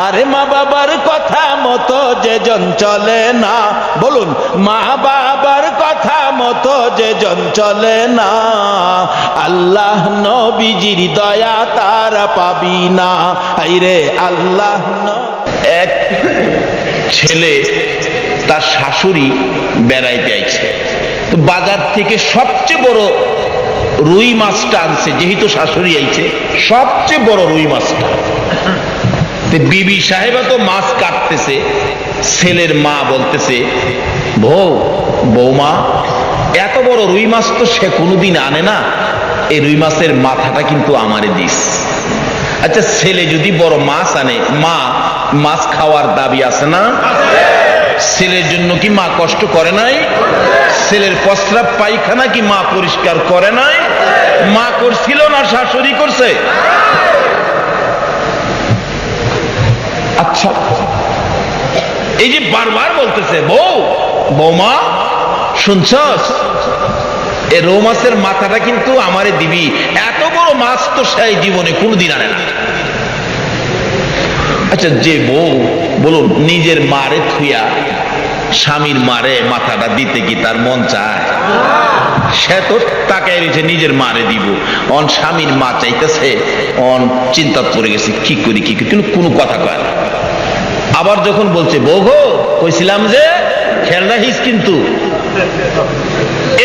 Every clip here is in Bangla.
আরে মা বাবার কথা মতো যেজন চলে না, বলুন মা বাবার কথা মতো যেজন চলে না, আল্লাহ নবীজির দয়া তারা পাবি না। আইরে আল্লাহ। এক ছেলে তার শাশুড়ি বেড়াইতে আইছে, তো বাজার থেকে সবচেয়ে বড় রুই মাছটা আনছে, যেহেতু শাশুড়ি আইছে সবচেয়ে বড় রুই মাছটা। বিবি সাহেবা তো মাছ কাটতেছে, ছেলের মা বলতেছে, বৌমা এত বড় রুই মাছ তো সে কোনোদিন আনে না, এই রুই মাছের মাথাটা কিন্তু আমারে দিস। আচ্ছা ছেলে যদি বড় মাছ আনে, মা মাছ খাওয়ার দাবি আছে না? ছেলের জন্য কি মা কষ্ট করে নাই? ছেলের প্রস্রাব পায়খানা কি মা পরিষ্কার করে নাই? মা করছিল না শাশুড়ি করছে? আচ্ছা এই যে বারবার বলতেছে বৌমা শুনছস, এ রৌ মাছের মাথাটা কিন্তু আমারে দিবি, এত বড় মাছ তো সেই জীবনে কোনোদিন আনে না। আচ্ছা যে বউ বলুন নিজের মারে থুইয়া স্বামীর মারে মাথাটা দিতে কি তার মন চায়? সে তো তাকায় রয়েছে নিজের মারে দিব, অন স্বামীর মা চাইতেছে, অন চিন্তা পড়ে গেছে কি করি কিন্তু কোনো কথা কয় না। আবার যখন বলছে বউ গো কইছিলাম যে খেয়াল রাখিস, কিন্তু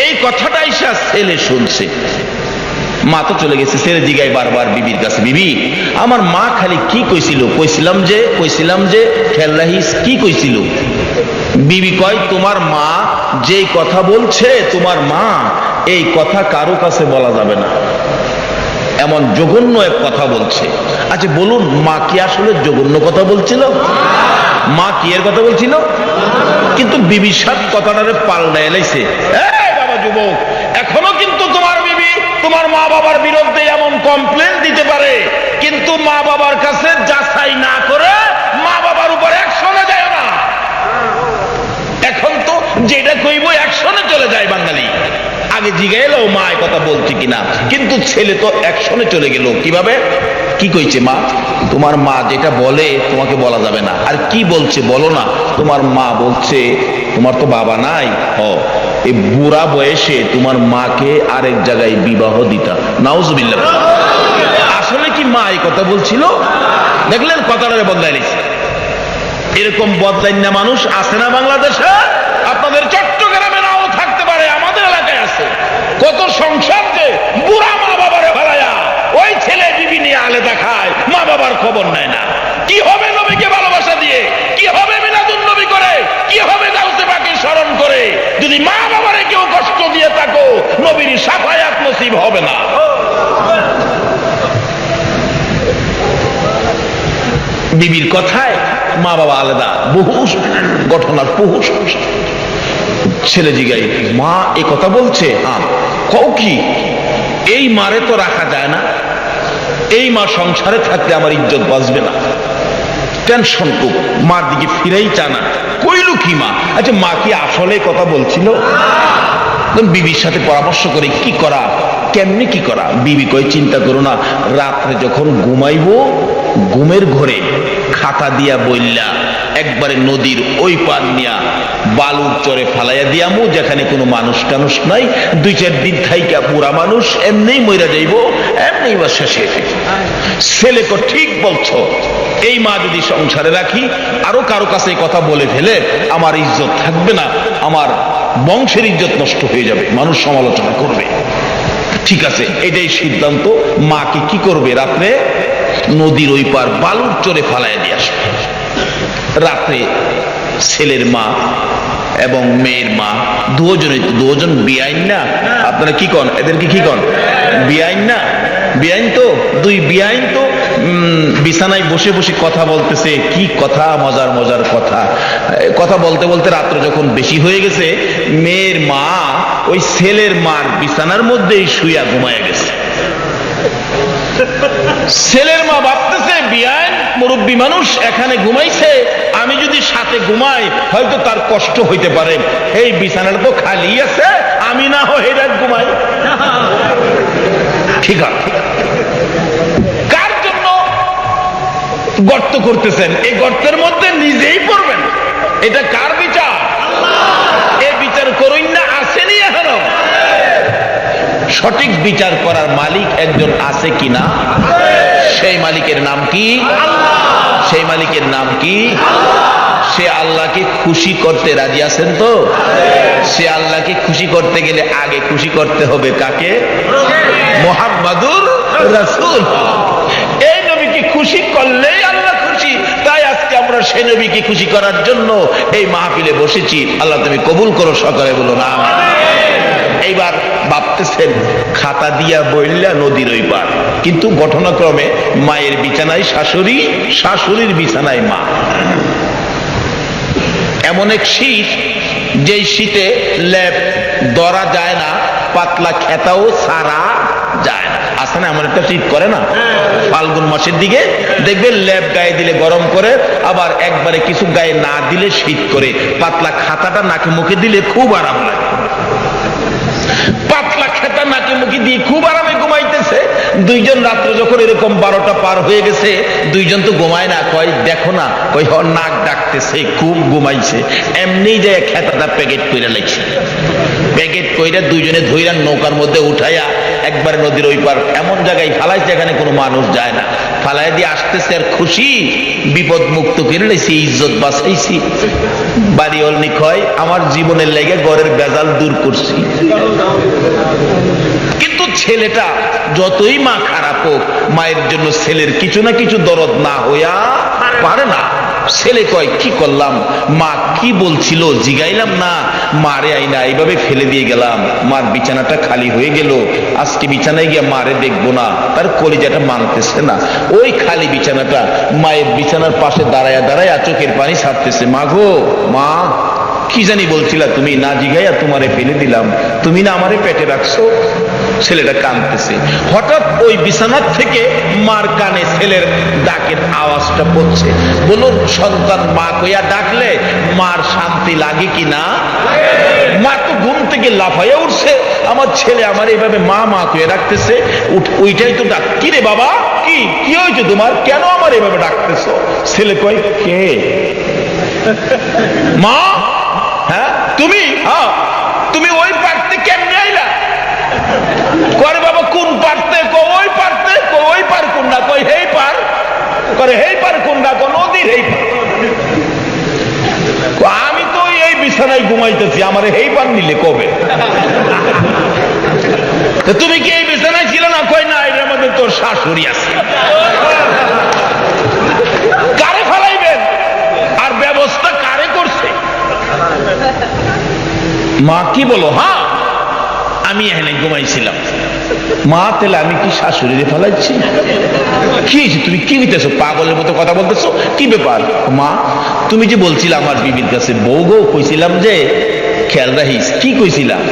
এই কথাটা ঈশা ছেলে শুনছে, মা তো চলে গেছে। ছেলে জিগায় বারবার বিবির কাছে, বিবি আমার মা খালি কি কইছিল? কইছিলাম যে খেয়াল রাখিস, কি কইছিল? বিবি কয় তোমার মা যেই কথা বলছে, তোমার মা এই কথা কারো কাছে বলা যাবে না, এমন জঘন্য এক কথা বলছে। আচ্ছা বলুন মা কি আসলে জঘন্য কথা বলছিল? মা কি এর কথা বলছিল? কিন্তু বিবির সাথে কথাটারে পাল্টায় লাইছে। বাবা যুবক, এখনো কিন্তু তোমার বিবি তোমার মা বাবার বিরুদ্ধে এমন কমপ্লেন দিতে পারে, কিন্তু মা বাবার কাছে যাচাই না করে মা বাবার উপর অ্যাকশনে যায় না। এখন তো যেটা কইব অ্যাকশনে চলে যায় বাঙালি। আগে জিজ্ঞাসা মা এই কথা বলছে কিনা, কিন্তু ছেলে তো অ্যাকশনে চলে গেল। কিভাবে? কি কইছে মা? তোমার মা যেটা বলে তোমাকে বলা যাবে না। আর কি বলছে বলো না। তোমার মা বলছে তোমার তো বাবা নাই, এই বুড়া বয়সে তোমার মাকে আরেক জায়গায় বিবাহ দিতা। নাউজুবিল্লাহ। আসলে কি মা এই কথা বলছিল? দেখলেন কথাটা বদলাই নিছে। এরকম বদলাই না মানুষ আছে না বাংলাদেশে? আপনাদের চট্টগ্রামে নাও থাকতে পারে, আমাদের এলাকায় আছে। কত সংসার যে বুড়া মা বাবারে ফেলায়া ওই ছেলে বিবি নিয়ে আলাদা খায়, মা বাবার খবর নেয় না। কি হবে নবীকে ভালোবাসা দিয়ে? কি হবে মিলাদুন নবী করে? কি হবে গাউসে পাকের স্মরণ করে? যদি মা বাবারে কেউ কষ্ট দিয়ে থাকো, নবীর শাফায়াত নসিব হবে না। বিবির কথায় মা বাবা আলাদা, বহু ঘটনার বহু সংসার। ছেলে জিগাই, মা এ কথা বলছে? কও কি? এই মারে তো রাখা যায় না, এই মা সংসারে থাকলে আমার ইজ্জত বাঁচবে না। টেনশন খুব, মার দিকে ফিরেই চানা। কইল কি মা? আচ্ছা মা কি আসলে কথা বলছিল? বিবির সাথে পরামর্শ করে কি করা, কেমনি কি করা। বিবি কই চিন্তা করো না, রাত্রে যখন ঘুমাইবো ঘুমের ঘরে খাতা দিয়া বইল্লা একবারে নদীর ওই পার নিয়া বালুর চরে ফালাইয়া দিয়ামু, যেখানে কোনো মানুষ টানুষ নাই। 2-4 দিন থাইকা পুরা মানুষ এমনি মইরা যাইব, এমনি বা শেষে। ছেলে তো ঠিক বলছো, এই মা যদি সংসারে রাখি, আরো কারো কাছে কথা বলে ফেলে আমার ইজ্জত থাকবে না, আমার বংশের ইজ্জত নষ্ট হয়ে যাবে, মানুষ সমালোচনা করবে। ঠিক আছে, এটাই সিদ্ধান্ত। মাকে কি করবে? রাত্রে নদীর ওই পার বালুর চরে ফালাইয়া দিয়ে আসবে। রাত্রে ছেলের মা এবং মেয়ের মা দুজন বিআইন না? আপনারা কি কন? এদেরকে কি কন? বিআইন না? বিআইন তো, দুই বিআইন তো বিছানায় বসে বসে কথা বলতেছে। কি কথা, মজার মজার কথা। কথা বলতে বলতে রাত্র যখন বেশি হয়ে গেছে, মেয়ের মা ওই ছেলের মার বিছানার মধ্যেই শুইয়া ঘুমায় গেছে। ছেলের মা ভাবতেছে বিআইন মুরব্বী মানুষ এখানে ঘুমাইছে, আমি যদি সাথে ঘুমাই হয়তো তার কষ্ট হইতে পারে, এই বিছানাটা তো খালি আছে, আমি না হয় রাত ঘুমাই। ঠিক আছে, কার জন্য গর্ত করতেছেন, এই গর্তের মধ্যে নিজেই পড়বেন। এটা কার বিচার? এই বিচার করুন না, আসেনি এখনো? সঠিক বিচার করার মালিক একজন আছে কিনা? সেই মালিকের নাম কি? সেই মালিকের নাম কি? সে আল্লাহকে খুশি করতে রাজি আছেন তো? সে আল্লাহকে খুশি করতে গেলে আগে খুশি করতে হবে কাকে? মুহাম্মাদুর রাসূল। এই নবীকে খুশি করলেই আল্লাহ খুশি। তাই আজকে আমরা সেই নবীকে খুশি করার জন্য এই মাহফিলে বসেছি। আল্লাহ তুমি কবুল করো, সকলে বলুন আমিন। এইবার ভাবতেছেন খাতা দিয়া বইলা নদীর ওই পার, কিন্তু ঘটনাক্রমে মায়ের বিছানায় শাশুড়ি, শাশুড়ির বিছানায় মা। এমন এক শীত, যেই শীতে লেপ ধরা যায় না, পাতলা খেতাও ছাড়া যায় না। আছে না এমন একটা শীত করে না? ফাল্গুন মাসের দিকে দেখবেন লেপ গায়ে দিলে গরম করে, আবার একবারে কিছু গায়ে না দিলে শীত করে। পাতলা খাতাটা নাকে মুখে দিলে খুব আরাম লাগে। পাতলা খেতা নাকে মুখে দিয়ে খুব আরামে ঘুমাইতেছে। দুইজন রাত্রে যখন এরকম 12টা পার হয়ে গেছে, দুইজন তো ঘুমায় না, কয় দেখো না, কই নাক ডাকতেছে, খুব ঘুমাইছে। এমনি যে খেতাটা প্যাকেট কইরা লাগছে, প্যাকেট কইরা দুইজনে ধইরা নৌকার মধ্যে উঠাইয়া একবার নদীর ওই পার এমন জায়গায় ফালাইছে যেখানে কোনো মানুষ যায় না। ফালাই দিয়ে আসতেছে আর খুশি, বিপদ মুক্ত করে লাইছি, ইজ্জত বাঁচাইছি। বাড়ি অলনি কয় আমার জীবনের লেগে ঘরের বেজাল দূর করছি। কিন্তু ছেলেটা যতই মা খারাপ হোক, মায়ের জন্য ছেলের কিছু না কিছু দরদ না হইয়া পারে না। ছেলে কয় কি করলাম, মা কি বলছিল জিগাইলাম না, মারে আইনা এইভাবে ফেলে দিয়ে গেলাম, মার বিছানাটা খালি হয়ে গেল, আজকে বিছানায় গিয়ে মারে দেখবো না। তার কলিজাটা মানতেছে না। ওই খালি বিছানাটা মায়ের বিছানার পাশে দাঁড়ায়া দাঁড়ায়া চোখের পানি ছাড়তেছে। মা গো মা, কি জানি বলছিলা তুমি, না জিগাইয়া তোমারে ফেলে দিলাম, তুমি না আমারে পেটে রাখছো। ছেলেটা কাঁদতেছে। হঠাৎ ওই বিছানার থেকে মার কানে ছেলের ডাকের আওয়াজটা পড়ছে। বলুন, সন্তান মা কইয়া ডাকলে মার শান্তি লাগে কি না? মা তো ঘুম থেকে লাফাইয়া উঠছে, আমার ছেলে আমার এইভাবে মা মা কইয়া ডাকতেছে। ওইটাই তো ডাক। কি রে বাবা, কি কি হয়েছে তোমার, কেন আমার এইভাবে ডাকতেছো? ছেলে কয় কে? মা। হ্যাঁ তুমি? হ্যাঁ। তুমি ওই পারতে কেমনে আইলা? করে বাবা কোন পারতে? ওই পারতে। ওই পার কোন না? কই হেই পার। করে হেই পার কোন না? নদীর হেই পার। আমি তো এই বিছানায় ঘুমাইতেছি, আমার হেই পার নিলে কবে? তুমি কি এই বিছানায় ছিল না? কই না, এর মধ্যে তোর শাশুড়ি আছে। কারে ফেলাইবেন আর ব্যবস্থা কারে করছে? মা কি বলো? হ্যাঁ আমি এখানে ঘুমাইছিলাম। মা তাহলে আমি কি শাশুড়িরে ফেলাচ্ছি? কি তুমি কি হইতেছো, পাগলের মতো কথা বলতেছো, কি ব্যাপার? মা তুমি যে বলছিলা আমার বিবির কাছে বউ গো, কইছিলাম যে খেয়াল রাখিস। কি কইছিলাম?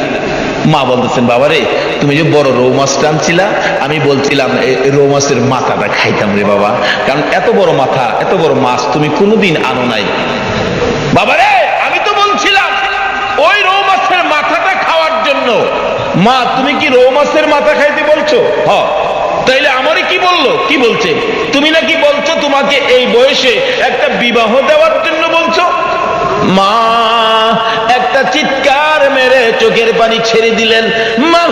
মা বলতেছেন বাবারে, তুমি যে বড় রৌ মাছটা আনছিলা, আমি বলছিলাম রৌ মাছের মাথাটা খাইতাম রে বাবা, কারণ এত বড় মাথা এত বড় মাছ তুমি কোনোদিন আনো নাই। বাবারে আমি তো বলছিলাম ওই রৌ মাছের মাথাটা খাওয়ার জন্য। মা তুমি কি রৌ মাছের মাথা খাইতে বলছো? হ্যাঁ। তাইলে আমারে কি বললো? কি বলছে? তুমি নাকি বলছো তোমাকে এই বয়সে একটা বিবাহ দেওয়ার জন্য বলছো। মা একটা চিৎকার মেরে চোখের পানি ছেড়ে দিলেন। মা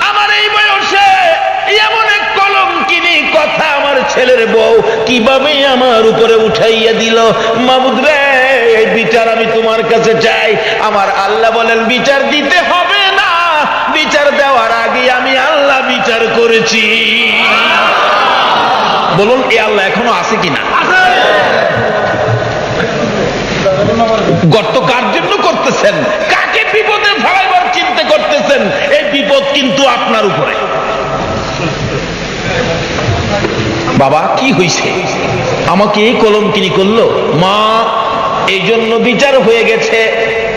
আমার এই বয়সে এমন এক কলঙ্কিনী কথা আমার ছেলের বউ কিভাবে আমার উপরে উঠাইয়া দিল। মাবুদ রে, এই বিচার আমি তোমার কাছে চাই। আমার আল্লাহ বলেন বিচার দিতে হবে না, বিচার দেওয়ার আগে আমি আল্লাহ বিচার করেছি। বলুন এ আল্লাহ এখনো আছে কিনা? গর্ত কার জন্য করতেছেন? কাকে বিপদে ফেলাইবার চিন্তা করতেছেন? এই বিপদ কিন্তু আপনার উপরে। বাবা কি হইছে, আমাকে এই কলঙ্কিনী করলো? মা এই জন্য বিচার হয়ে গেছে।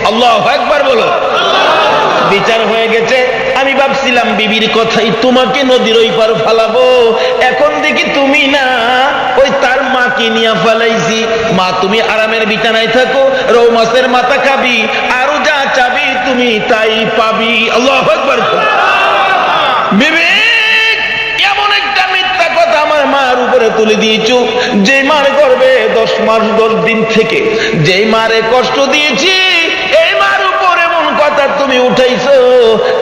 আল্লাহু আকবার বলো। বিচার হয়ে গেছে। আমি ভাবছিলাম বিবির কথাই তোমাকে নদীর ওই পার ফালাবো, এখন দেখি তুমি না, ওই তার মাকে নিয়ে ফালাইছি। মা তুমি আরামের বিছানায় থাকো, রৌ মাছের মাথা খাবি, আরো যা চাবি তুমি তাই পাবি। আল্লাহু আকবার। বিবি এমন একটা মিথ্যা কথা আমার মা আমার উপরে তুলে দিয়েছো, যে মার করবে 10 মাস 10 দিন থেকে যেই মারে কষ্ট দিয়েছি, এই মার উপর এমন কথা তুমি উঠাইছো।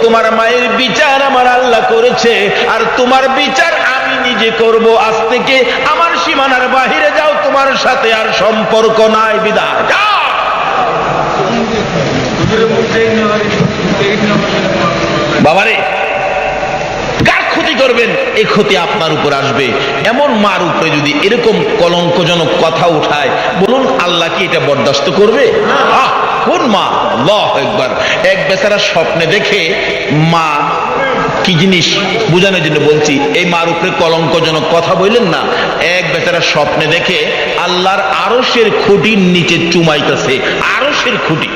তোমার মায়ের বিচার আমার আল্লাহ করেছে, আর তোমার বিচার আমি নিজে করব। আজ থেকে আমার সীমানার বাহিরে যাও, তোমার সাথে আর সম্পর্ক নাই, বিদায় যাও। বাবারে, কার ক্ষতি করবেন? এই ক্ষতি আপনার উপর আসবে। এমন মার উপরে যদি এরকম কলঙ্কজনক কথা উঠায়, বলুন আল্লাহ কি এটা বরদাস্ত করবে? কোন মা? আল্লাহু আকবার। এক বেচারা স্বপ্নে দেখে, মা কি জিনিস বোঝানোর জন্য বলছি, এই মার উপরে কলঙ্কজনক কথা বললেন না। এক বেচারা স্বপ্নে দেখে আল্লাহর আরশের খুঁটির নিচে চুমাইতেছে, আরশের খুঁটি।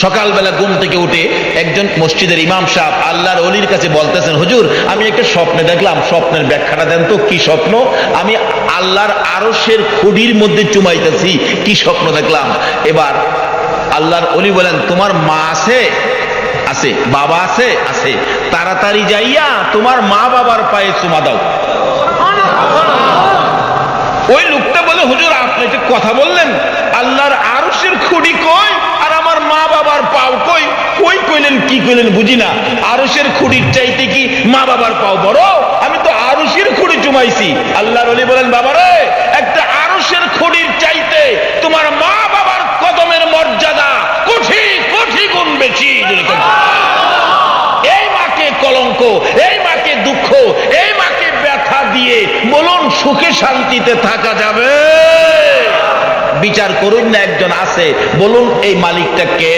সকালবেলা ঘুম থেকে উঠে একজন মসজিদের ইমাম সাহেব আল্লাহর ওলির কাছে বলতেছেন, হুজুর আমি একটা স্বপ্নে দেখলাম, স্বপ্নের ব্যাখ্যাটা দেন তো। কি স্বপ্ন? আমি আল্লাহর আরশের খুঁটির মধ্যে চুমাইতেছি, কি স্বপ্ন দেখলাম? এবার আল্লাহর ওলি বলেন, তোমার মা আছে? আছে। বাবা আছে? আছে। তাড়াতাড়ি যাইয়া তোমার মা বাবার পায়ে চুমা দাও। ওই লোকটা বলে, হুজুর আপনি যে কথা বললেন, আল্লাহর আরশের খুঁটি কই আর আমার মা বাবার পাও কই? কই কইলেন, কি কইলেন বুঝি না। আরশের খুঁটির চাইতে কি মা বাবার পাও বড়? আমি তো আরশের খুঁটি চুমাইছি। আল্লাহর ওলি বলেন, বাবারে, একটা আরশের খুঁটির চাইতে তোমার মা বাবার কদমের মর্যাদা কোটি কোটি গুণ বেশি। এই মাকে কলঙ্ক, এই মাকে দুঃখ, এই মাকে ব্যথা দিয়ে বলুন সুখে শান্তিতে থাকা যাবে? বিচার করুন না, একজন আছে, বলুন এই মালিকটা কে?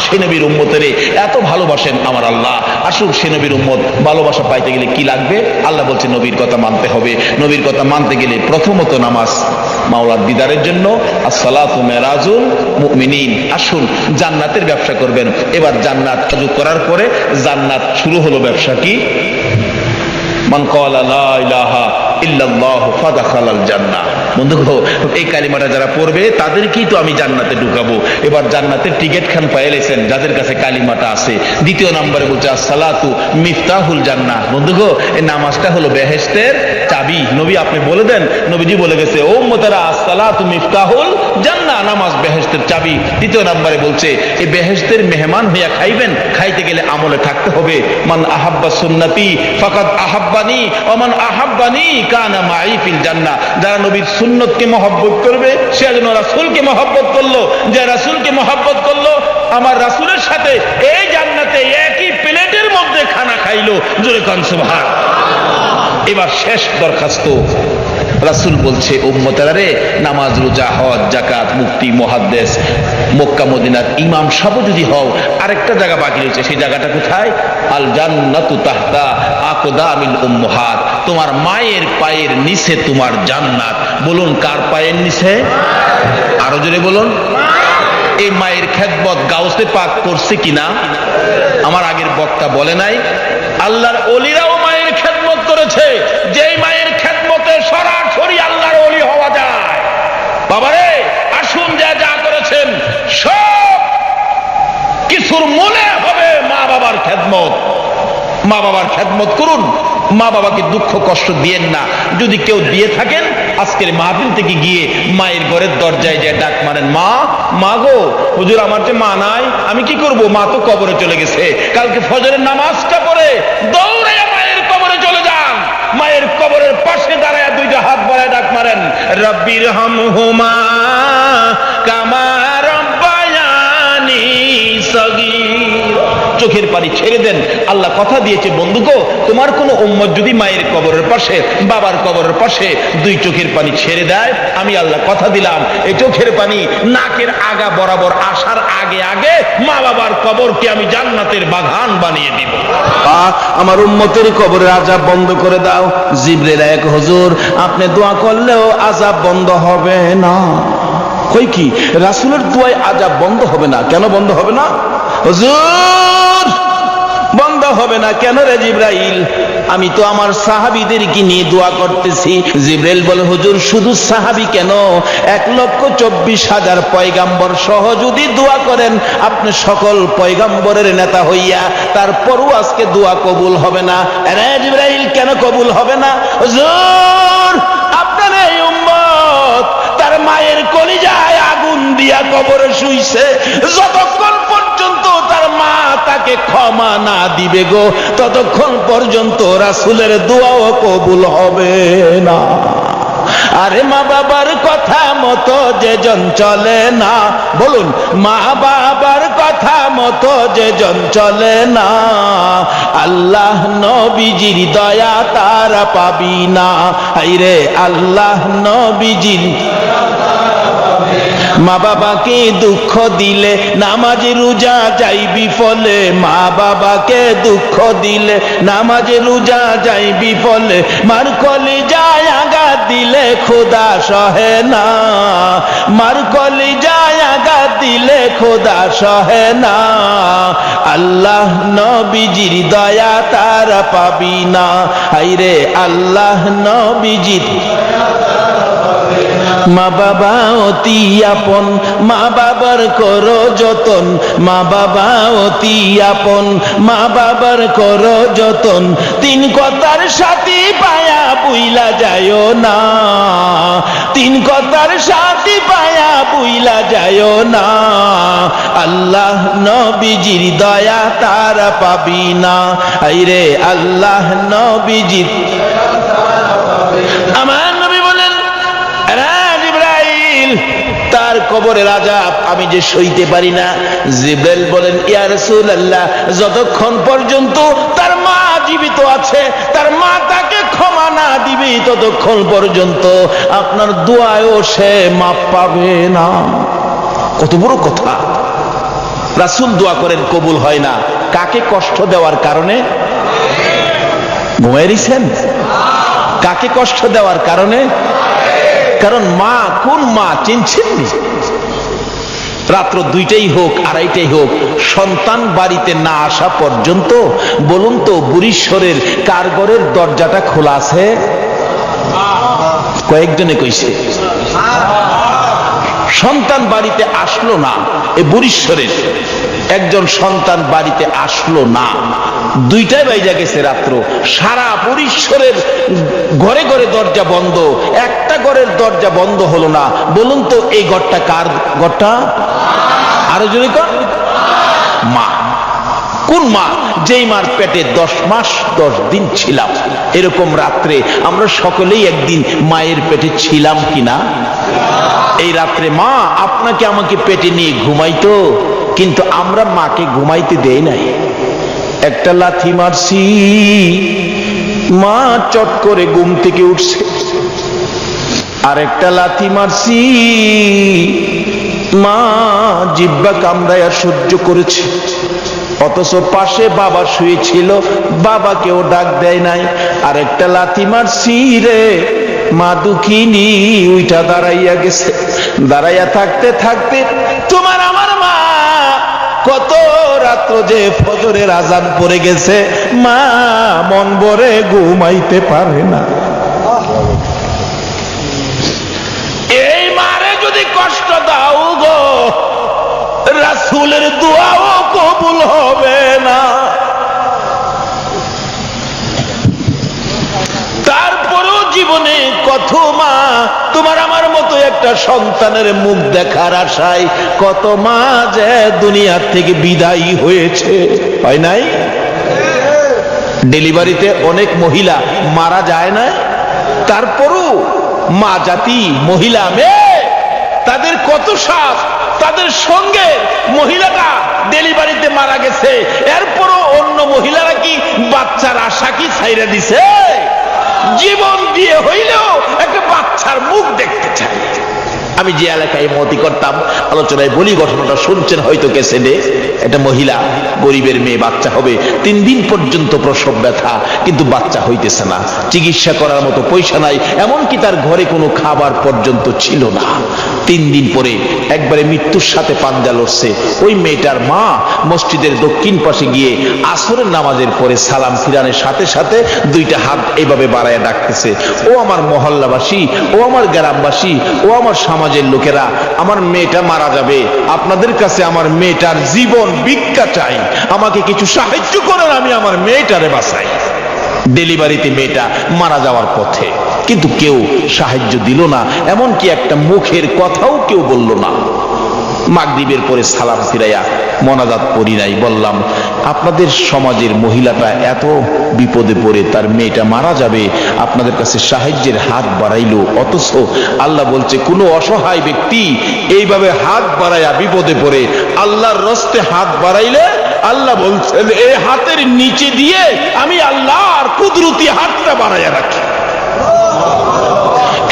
সে নবীর উম্মতেরে এত ভালোবাসেন আমার আল্লাহ। আসুন, সে নবীর উম্মত ভালোবাসা পাইতে গেলে কি লাগবে? আল্লাহ বলছে নবীর কথা মানতে হবে। নবীর কথা মানতে গেলে প্রথমত নামাজ মাওলার দিদারের জন্য, আসসালাতু মেরাজুল মুমিনিন। আসুন, জান্নাতের ব্যবসা করবেন। এবার জান্নাত সুযোগ করার পরে জান্নাত শুরু হলো ব্যবসা। কি? মান ক্বালা লা ইলাহা ইল্লাল্লাহু ফাদাখালাল জান্নাহ। বন্ধুগণ, এই কালিমাটা যারা পড়বে তাদেরকেই তো আমি জান্নাতে ঢুকাবো। এবার জান্নাতের টিকিট খান পাইলেছেন যাদের কাছে কালিমাটা আছে। দ্বিতীয় নম্বরে বলছে আসসালাতু মিফতাহুল জান্নাহ। বন্ধুগণ, এই নামাজটা হলো বেহেশতের চাবি। নবী আপনি বলে দেন, নবীজি বলে গেছে, ও উম্মতেরা আসসালাতু মিফতাহুল জান্নাহ, নামাজ বেহেশতের চাবি। দ্বিতীয় নম্বরে বলছে এই বেহেশতের মেহমান হইয়া খাইবেন, খাইতে গেলে আমলে থাকতে হবে। মান আহাব্বা সুন্নতি ফাকাদ আহাব্বানি ওয়া মান আহাব্বানি কানা মাই ফিল জান্নাহ। যারা নবীর সুন্নতকে মহব্বত করবে সে যেন রাসূলকে মহব্বত করলো, যে রাসূলকে মহব্বত করলো আমার রাসূলের সাথে এই জান্নাতে একই প্লেটের মধ্যে খানা খাইলো। জোরে কোন সুবহানাল্লাহ। এবার শেষ দরখাস্ত, রাসূল বলছে উম্মতেরা রে, নামাজ রোজা হজ যাকাত মুফতি মুহাদ্দিস মক্কা মদিনার ইমাম সব যদি হও, আরেকটা জায়গা বাকি রয়েছে। সেই জায়গাটা কোথায়? আল জান্নাতু তাহতা আকদামিল উম্মাহাত। তোমার মায়ের পায়ের নিচে তোমার জান্নাত। বলুন কার পায়ের নিচে? আরো জোরে বলুন। এই মায়ের খেদমত গাউসে পাক করছে কিনা? আমার আগের বক্তা বলে নাই, আল্লাহর ওলিরাও মায়ের খেদমত করেছে। যেই মায়ের খেদমতে সরাসরি আল্লাহর ওলি হওয়া যায়। বাবারে, আসুন যা যা করেছেন সব কিছুর মনে হবে মা বাবার খেদমত। মা বাবার খেদমত করুন, মা বাবাকে দুঃখ কষ্ট দিয়েন না। যদি কেউ দিয়ে থাকেন, আজকের মাহফিল থেকে গিয়ে মায়ের ঘরের দরজায় যায় ডাক মারেন, মা, মা গো, হুজুর আমার যে মা নাই, আমি কি করব? মা তো কবরে চলে গেছে। কালকে ফজরের নামাজটা পড়ে দৌড়ে মায়ের কবরে চলে যান। মায়ের কবরের পাশে দাঁড়ায় দুইটা হাত বাড়ায় ডাক মারেন, রব্বির হামহুমা কামা রব্বায়ানি সগীর। চোখের পানি ছেড়ে দেন। আল্লাহ কথা দিয়েছে, বন্ধুগো, তোমার কোন উম্মত যদি মায়ের কবরের পাশে বাবার কবরের পাশে দুই চোখের পানি ছেড়ে দেয়, আমি আল্লাহ কথা দিলাম এই চোখের পানি নাকের আগা বরাবর আসার আগে আগে মা বাবার কবরকে আমি জান্নাতের বাগান বানিয়ে দিব। আমার উম্মতের কবরের আযাব বন্ধ করে দাও। জিবরিল এক, হুজুর আপনি দোয়া করলেও আযাব বন্ধ হবে না। কই কি? রাসূলের দোয়ায় আযাব বন্ধ হবে না? কেন বন্ধ হবে না হুজুর? বন্ধ হবে না কেন রে জিবরাইল? আমি তো আমার সাহাবীদেরকে নিয়ে দোয়া করতেছি। জিবরাইল বলে হুজুর শুধু সাহাবী কেন, 1,24,000 পয়গাম্বর সহ যদি দোয়া করেন আপনি সকল পয়গাম্বরের নেতা হইয়া, তারপরও আজকে দোয়া কবুল হবে না। আরে জিবরাইল কেন কবুল হবে না? হুজুর আপনার এই উম্মত তার মায়ের কলিজায় আগুন দিয়া কবরে শুইছে, যতক্ষণ পর্যন্ত তার মা তাকে ক্ষমা না দিবে গো ততক্ষণ পর্যন্ত রাসূলের দোয়াও কবুল হবে না। আরে মা বাবার কথা মতো যেজন চলে না, বলুন মা বাবার কথা মতো যেজন চলে না, আল্লাহ নবীজির দয়া তারা পাবি না। আইরে আল্লাহ নবীজির মা বাবাকে দুঃখ দিলে নামাজ রোজা যাইবি ফলে, মা বাবাকে দুঃখ দিলে নামাজ রোজা যাইবি ফলে, মার কলিজায় আঘাত দিলে খোদা সহে না, মার কলিজায় আঘাত দিলে খোদা সহে না, আল্লাহ নবীজির দয়া তারা পাবি না। হায়রে আল্লাহ নবীজির মা বাবা অতি আপন, মা বাবার করো যতন, মা বাবা অতি আপন, মা বাবার করো যতন, তিন কথার সাথী পায়া বুইলা যায়ও না, তিন কথার সাথী পায়া বুইলা যায়ও না, আল্লাহ নবীজির দয়া তারা পাবি না। আইরে আল্লাহ নবীজির আমার নবী বলেন তার কবরের আযাব আমি যে সইতে পারি না। জিবরাইল বলেন ইয়া রাসূলুল্লাহ যতক্ষণ পর্যন্ত তার মা জীবিত আছে, তার মা তাকে ক্ষমা না দিবে ততক্ষণ পর্যন্ত আপনার দোয়ায়ও সে মাপ পাবে না। কত বড় কথা! রাসূল দোয়া করেন কবুল হয় না, কাকে কষ্ট দেওয়ার কারণে? ঘুমাইছেন? কাকে কষ্ট দেওয়ার কারণে? কারণ মা, কোন মা চিনছেন? রাত্র 2টাই হোক 2:30টাই হোক, সন্তান বাড়িতে না আসা পর্যন্ত বলুন তো বুড়িশ্বরের কার ঘরের দরজাটা খোলা আছে? কয়েকজনে কইছে সন্তান বাড়িতে আসলো না। এ বুড়িশ্বরের একজন সন্তান বাড়িতে আসলো না, 2টায় বাইজা গেছে রাত্র, সারা বুড়িশ্বরের ঘরে ঘরে দরজা বন্ধ, একটা ঘরের দরজা বন্ধ হলো না। বলুন তো এই ঘরটা কার ঘরটা? আরো জোরে কর। মা। কোন মা? যেই মার পেটে 10 মাস 10 দিন ছিলাম। এরকম রাত্রে আমরা সকলেই একদিন মায়ের পেটে ছিলাম কিনা? এই রাত্রে মা আপনাকে আমাকে পেটে নিয়ে ঘুমাইতো, কিন্তু আমরা মাকে ঘুমাইতে দেই নাই। একটা লাথি মারছি, মা চট করে ঘুম থেকে উঠছে, আর একটা লাথি মারছি, মা জিহ্বা কামড়ায়া সহ্য করেছে। অথচ পাশে বাবা শুয়েছিল, বাবাকেও ডাক দেয় নাই। আর একটা লাথি মারছি রে, মা দুঃখিনী উইটা দাঁড়াইয়া গেছে। দাঁড়াইয়া থাকতে থাকতে তোমার আমার মা কত রাত্র যে ফজরের আজান পড়ে গেছে, মা মন ভরে ঘুমাইতে পারে না। এই মারে যদি কষ্ট দাও গো, রাসূলের দোয়াও কবুল হবে না। তারপরেও জীবনে কত মা তোমার আমার মতো একটা সন্তানের মুখ দেখার আশায় কত মা যে দুনিয়ার থেকে বিদায়ী হয়েছে, হয় নাই? ডেলিভারিতে অনেক মহিলা মারা যায় না, তারপরও মা জাতি মহিলা মেয়ে তাদের কত সাথ, তাদের সঙ্গে মহিলাটা ডেলিভারিতে মারা গেছে, এরপরও অন্য মহিলারা কি বাচ্চার আশা কি ছাইরা দিছে? জীবন দিয়ে হইলেও একটা বাচ্চার মুখ দেখতে চায়। আমি যে এলাকায় মতি করতাম, আলোচনায় বলি, ঘটনাটা শুনছেন হয়তো ক্যাসেটে। একটা মহিলা, গরিবের মেয়ে, বাচ্চা হবে, 3 দিন পর্যন্ত প্রসব ব্যথা, কিন্তু বাচ্চা হইতেছে না, চিকিৎসা করার মতো পয়সা নাই, এমনকি তার ঘরে কোনো খাবার পর্যন্ত ছিল না। 3 দিন পরে একবারে মৃত্যুর সাথে পাঞ্জা লড়ছে। ওই মেয়েটার মা মসজিদের দক্ষিণ পাশে গিয়ে আসরের নামাজের পরে সালাম ফিরানের সাথে সাথে 2টা হাত এইভাবে বাড়ায় ডাকতেছে, ও আমার মহল্লাবাসী, ও আমার গ্রামবাসী, ও আমার সমাজের লোকেরা, আমার মেয়েটা মারা যাবে, আপনাদের কাছে আমার মেয়েটার জীবন ভিক্ষা চাই, আমাকে কিছু সাহায্য করেন, আমি আমার মেয়েটারে বাঁচাই। ডেলিভারিতে মেয়েটা মারা যাওয়ার পথে, কিন্তু কেউ সাহায্য দিল না, এমনকি একটা মুখের কথাও কেউ বলল না। মাগরিবের পরে সালাম ফিরাইয়া মোনাজাত পড়ি নাই, বললাম আপনাদের সমাজের মহিলাটা এত বিপদে পড়ে, তার মেয়েটা মারা যাবে, আপনাদের কাছে সাহায্যের হাত বাড়াইলো, অথচ আল্লাহ বলছে কোন অসহায় ব্যক্তি এইভাবে হাত বাড়াইয়া বিপদে পড়ে আল্লাহর রাস্তে হাত বাড়াইলে আল্লাহ বলছেন এই হাতের নিচে দিয়ে আমি আল্লাহর কুদরতি হাতটা বাড়াইয়া রাখি।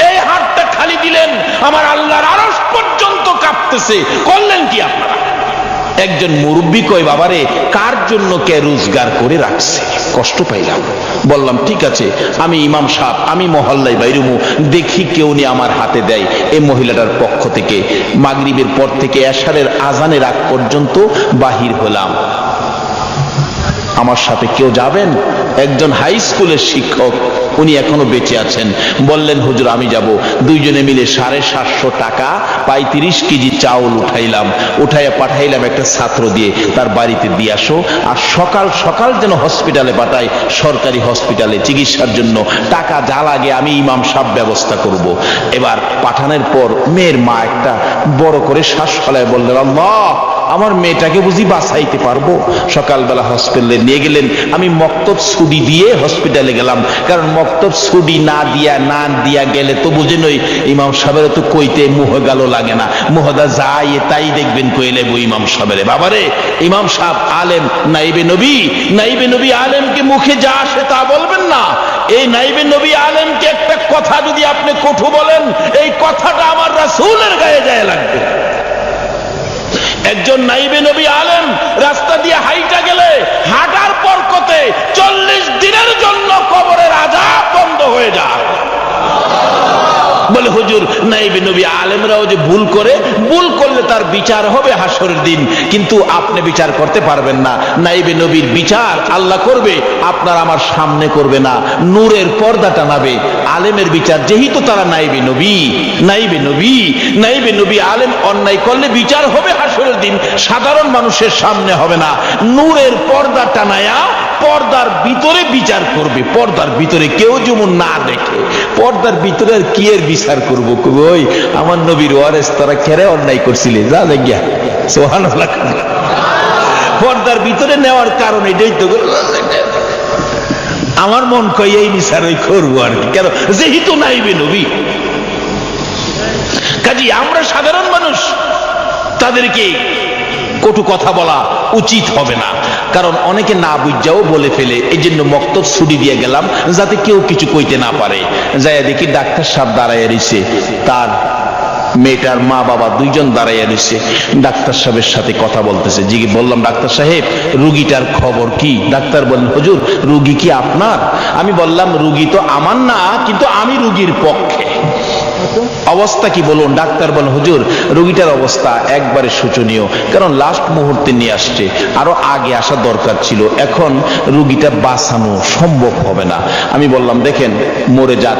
এই হাতটা খালি দিলেন, আমার আল্লাহর আরশ পর্যন্ত কাঁপতেছে। করলেন কি আপনারা? একজন মুরব্বী কয়, বাবারে কার জন্য কে রোজগার করে রাখছে, কষ্ট পাইলাম। বললাম ঠিক আছে, আমি ইমাম সাহেব, আমি মহল্লায় বাইরুমু, দেখি কেউ নিয়ে আমার হাতে দেয়। এই মহিলাটার পক্ষ থেকে মাগরিবের পর থেকে এশারের আজানের আগ পর্যন্ত বাহির হলাম। আমার সাথে কেউ যাবেন? একজন হাই স্কুলের শিক্ষক, উনি এখনো বেঁচে আছেন, বললেন হুজুর আমি যাব। 2জনে মিলে 750 টাকা 35 কেজি চাউল উঠাইলাম, উঠাইয়া পাঠাইলাম একটা ছাত্র দিয়ে, তার বাড়িতে দিয়ে আসো, আর সকাল সকাল যেন হসপিটালে পাঠাই, সরকারি হসপিটালে চিকিৎসার জন্য, টাকা যা লাগে আমি ইমাম সাহেব ব্যবস্থা করব। এবার পাঠানোর পর মেয়ের মা একটা বড় করে শ্বাস ফেলায় বললেন, আল্লাহ আমার মেয়েটাকে বুঝি বাঁচাইতে পারবো। সকালবেলা হসপিটালে নিয়ে গেলেন, আমি মক্তব ছুটি দিয়ে হসপিটালে গেলাম, কারণ মক্তব ছুটি না দিয়া গেলে তো বুঝেন ওই ইমাম সাহেবের তো কইতে মুহ গেল লাগে না, মুহদা যাই তাই দেখবেন কইলে বই ইমাম সাহেবের। বাবারে ইমাম সাহেব আলেম, নাইবে নবী আলেমকে মুখে যা আসে তা বলবেন না। এই নাইবে নবী আলেমকে একটা কথা যদি আপনি কটু বলেন, এই কথাটা আমার রাসূলের গায়ে যায় লাগবে। একজন নাইবে নবী আলেম রাস্তা দিয়ে হাইটা গেলে হাঁটার বরকতে 40 দিনের জন্য কবরের আযাব বন্ধ হয়ে যায়। বলে হুজুর নাইবে নবী আলেমরাও যে ভুল করলে তার বিচার হবে হাসরের দিন, কিন্তু আপনি বিচার করতে পারবেন না। নাইবে নবীর বিচার আল্লাহ করবে, আপনার আমার সামনে করবে না, নূরের পর্দা টানাবে। আলেমের বিচার যেহেতু তারা নাইবে নবী আলেম অন্যায় করলে বিচার হবে হাসরের দিন, সাধারণ মানুষের সামনে হবে না, নূরের পর্দা টানায়া পর্দার ভিতরে বিচার করবে। পর্দার ভিতরে কেউ যেমন না দেখে, পর্দার ভিতরে আর কি এর বিচার করবো? ওই আমার নবীর ওয়ারেস তারা কেড়ে অন্যায় করছিলে, যা দেখিয়া সুবহানাল্লাহ। পর্দার ভিতরে নেওয়ার কারণ এটাই তো, আমার মন কয় এই বিচার ওই করবো আর কি, কেন যেহেতু নাইবে নবী। কাজী আমরা সাধারণ মানুষ, তাদেরকে কটু কথা বলা উচিত হবে না, কারণ অনেকে না বুঝাও বলে ফেলে। এই জন্য মক্তব ছুটি দিয়ে গেলাম যাতে কেউ কিছু কইতে না পারে। যাই দেখি ডাক্তার সাহেব দাঁড়াইয়া রইছে, তার মেয়েটার মা বাবা 2জন দাঁড়াইয়া রইছে, ডাক্তার সাহেবের সাথে কথা বলতেছে। বললাম ডাক্তার সাহেব রুগীটার খবর কি? ডাক্তার বললেন হুজুর রুগী কি আপনার? আমি বললাম রুগী তো আমার না, কিন্তু আমি রুগীর পক্ষে। অবস্থা কি বলুন? ডাক্তার বলেন হুজুর রোগীটার অবস্থা একবারে শোচনীয়, কারণ লাস্ট মুহূর্তে নিয়ে আসছে, আরো আগে আসা দরকার ছিল, এখন রোগীটা বাঁচানো সম্ভব হবে না। আমি বললাম দেখেন মরে যাক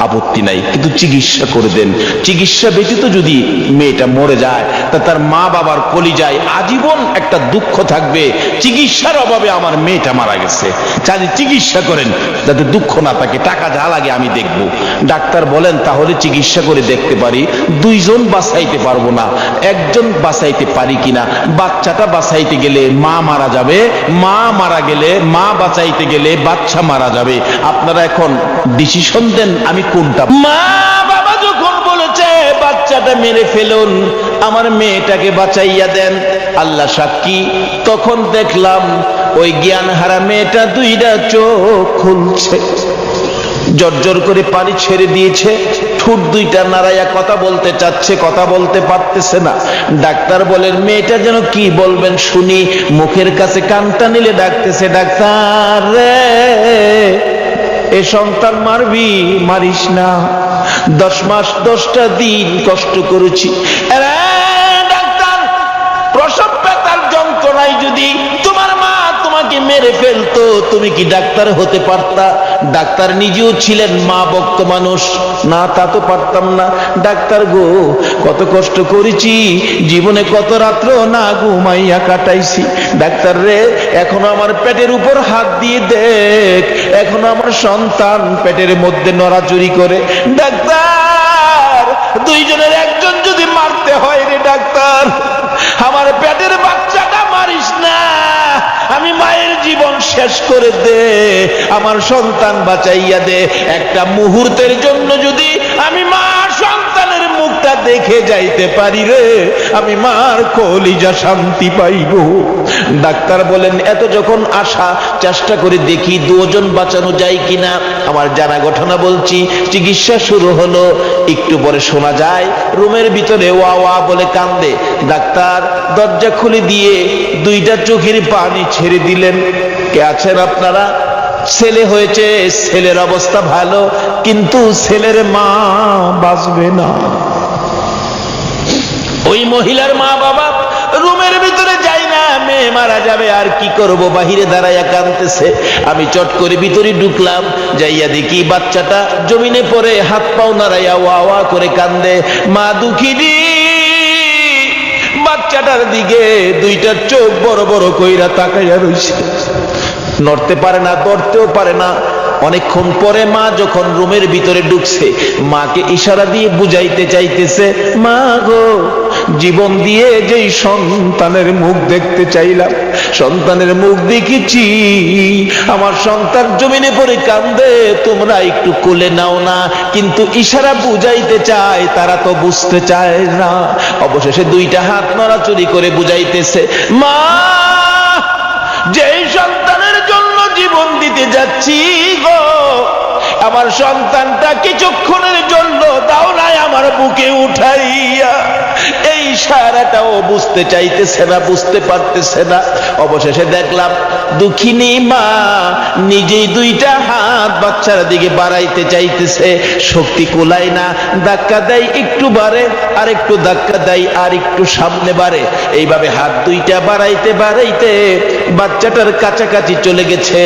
আপত্তি নাই, কিন্তু চিকিৎসা করে দেন। চিকিৎসা ব্যতীত যদি মেয়েটা মরে যায় তা তার মা বাবার কলিজায় আজীবন একটা দুঃখ থাকবে, চিকিৎসার অভাবে আমার মেয়েটা মারা গেছে, চাই চিকিৎসা করেন যাতে দুঃখ না থাকে, টাকা যা লাগে আমি দেখব। ডাক্তার বলেন তাহলে চিকিৎসা করে দেখতে পারি, 2জন বাঁচাইতে পারবো না, 1জন বাঁচাইতে পারি কিনা। বাচ্চাটা বাঁচাইতে গেলে মা মারা যাবে, মা মারা গেলে মা বাঁচাইতে গেলে বাচ্চা মারা যাবে। আপনারা এখন ডিসিশন দেন আমি কোনটা। মা বাবা যখন বলেছে বাচ্চাটা মেরে ফেলুন, আমার মেয়েটাকে বাঁচাইয়া দেন, আল্লাহ সাক্ষী তখন দেখলাম ওই জ্ঞানহারা মেয়েটা 2টা চোখ খুলছে, জর্জর করে পানি ছেড়ে দিয়েছে, ঠোঁট দুইটা নাড়াইয়া কথা বলতে চাচ্ছে, কথা বলতে পারতেছে না। ডাক্তার বলেন মেয়েটা যেন কি বলবেন শুনি। মুখের কাছে কানটা নিলে ডাকতেছে, ডাক্তার রে এ সন্তান মারবি, মারিস না, 10 মাস 10টা দিন কষ্ট করেছি। ডাক্তার প্রসব ব্যথার যন্ত্রণায় যদি তোমার মা তোমাকে মেরে ফেলতো তুমি কি ডাক্তার হতে পারতা? ডাক্তার নিজেও ছিলেন মা ভক্ত মানুষ। না তা তো পারতাম না। ডাক্তার গো কত কষ্ট করেছি, জীবনে কত রাত্র না ঘুমাইয়া কাটাইছি। ডাক্তার রে এখনো আমার পেটের উপর হাত দিয়ে দেখ, এখনো আমার সন্তান পেটের মধ্যে নড়াচড়ি করে। ডাক্তার দুইজনের একজন যদি মারতে হয় রে ডাক্তার, আমার পেটের বাচ্চাটা মারিস না, আমি মায়ের জীবন শেষ করে দে, আমার সন্তান বাঁচাইয়া দে। একটা মুহূর্তের জন্য যদি আমি মা সন্তানের মুখটা দেখে যাইতে পারি রে, আমি মার কলিজা শান্তি পাইব। ডাক্তার বলেন এত যখন আশা, চেষ্টা করে দেখি 2 জন বাঁচানো যায় কিনা। আমার জানা ঘটনা বলছি। চিকিৎসা শুরু হলো, একটু পরে শোনা যায় রুমের ভিতরে ওয়া ওয়া বলে কান্দে। ডাক্তার দরজা খুলে দিয়ে 2টা চোখের পানি ছেড়ে দিলেন। কে আছেন আপনারা? ছেলে হয়েছে, ছেলের অবস্থা ভালো, কিন্তু ছেলের মা বাঁচবে না। ওই মহিলার মা বাবা রুমের ভিতরে যাই না, মেয়ে মারা যাবে, আর কি করব, বাহিরে দাঁড়াইয়া কাঁদতেছে। আমি চট করে ভিতরে ঢুকলাম, যাইয়া দেখি বাচ্চাটা জমিনে পড়ে হাত পাও নাড়াইয়া ওয়া ওয়া করে কান্দে। মা দুঃখিনী বাচ্চাটার দিকে 2টা চোখ বড় বড় কইরা তাকাইয়া রইছে, নড়তে পারে না, ধরতেও পারে না। অনেকক্ষণ পরে মা যখন রুমের ভিতরে ঢুকছে, মাকে ইশারা দিয়ে বুঝাইতে চাইতেছে, মা গো জীবন দিয়ে যেই সন্তানের মুখ দেখতে চাইলাম, সন্তানের মুখ দেখেছি, আমার সন্তান জমিনে পড়ে কান্দে, তোমরা একটু কোলে নাও না। কিন্তু ইশারা বুঝাইতে চায়, তারা তো বুঝতে চায় না। অবশেষে 2টা হাত নড়াচড়ি করে বুঝাইতেছে, মা যেই সন্তানের জন্য জীবন দিতে যাচ্ছি গো, আমার সন্তানটা কিছুক্ষণের জন্য দাও নাই আমার বুকে উঠাইয়া। এই ইশারাটাও বুঝতে চাইতেছে না, বুঝতে পারতেছে না। অবশেষে দেখলাম দুঃখিনী মা নিজেই 2টা হাত বাচ্চার দিকে বাড়াইতে চাইতেছে, শক্তি কোলায় না, ধাক্কা দেয় একটু বাড়ে, আর একটু ধাক্কা দেয়, আর একটু সামনে বাড়ে। এইভাবে হাত 2টা বাড়াইতে বাড়াইতে বাচ্চাটার কাছাকাছি চলে গেছে।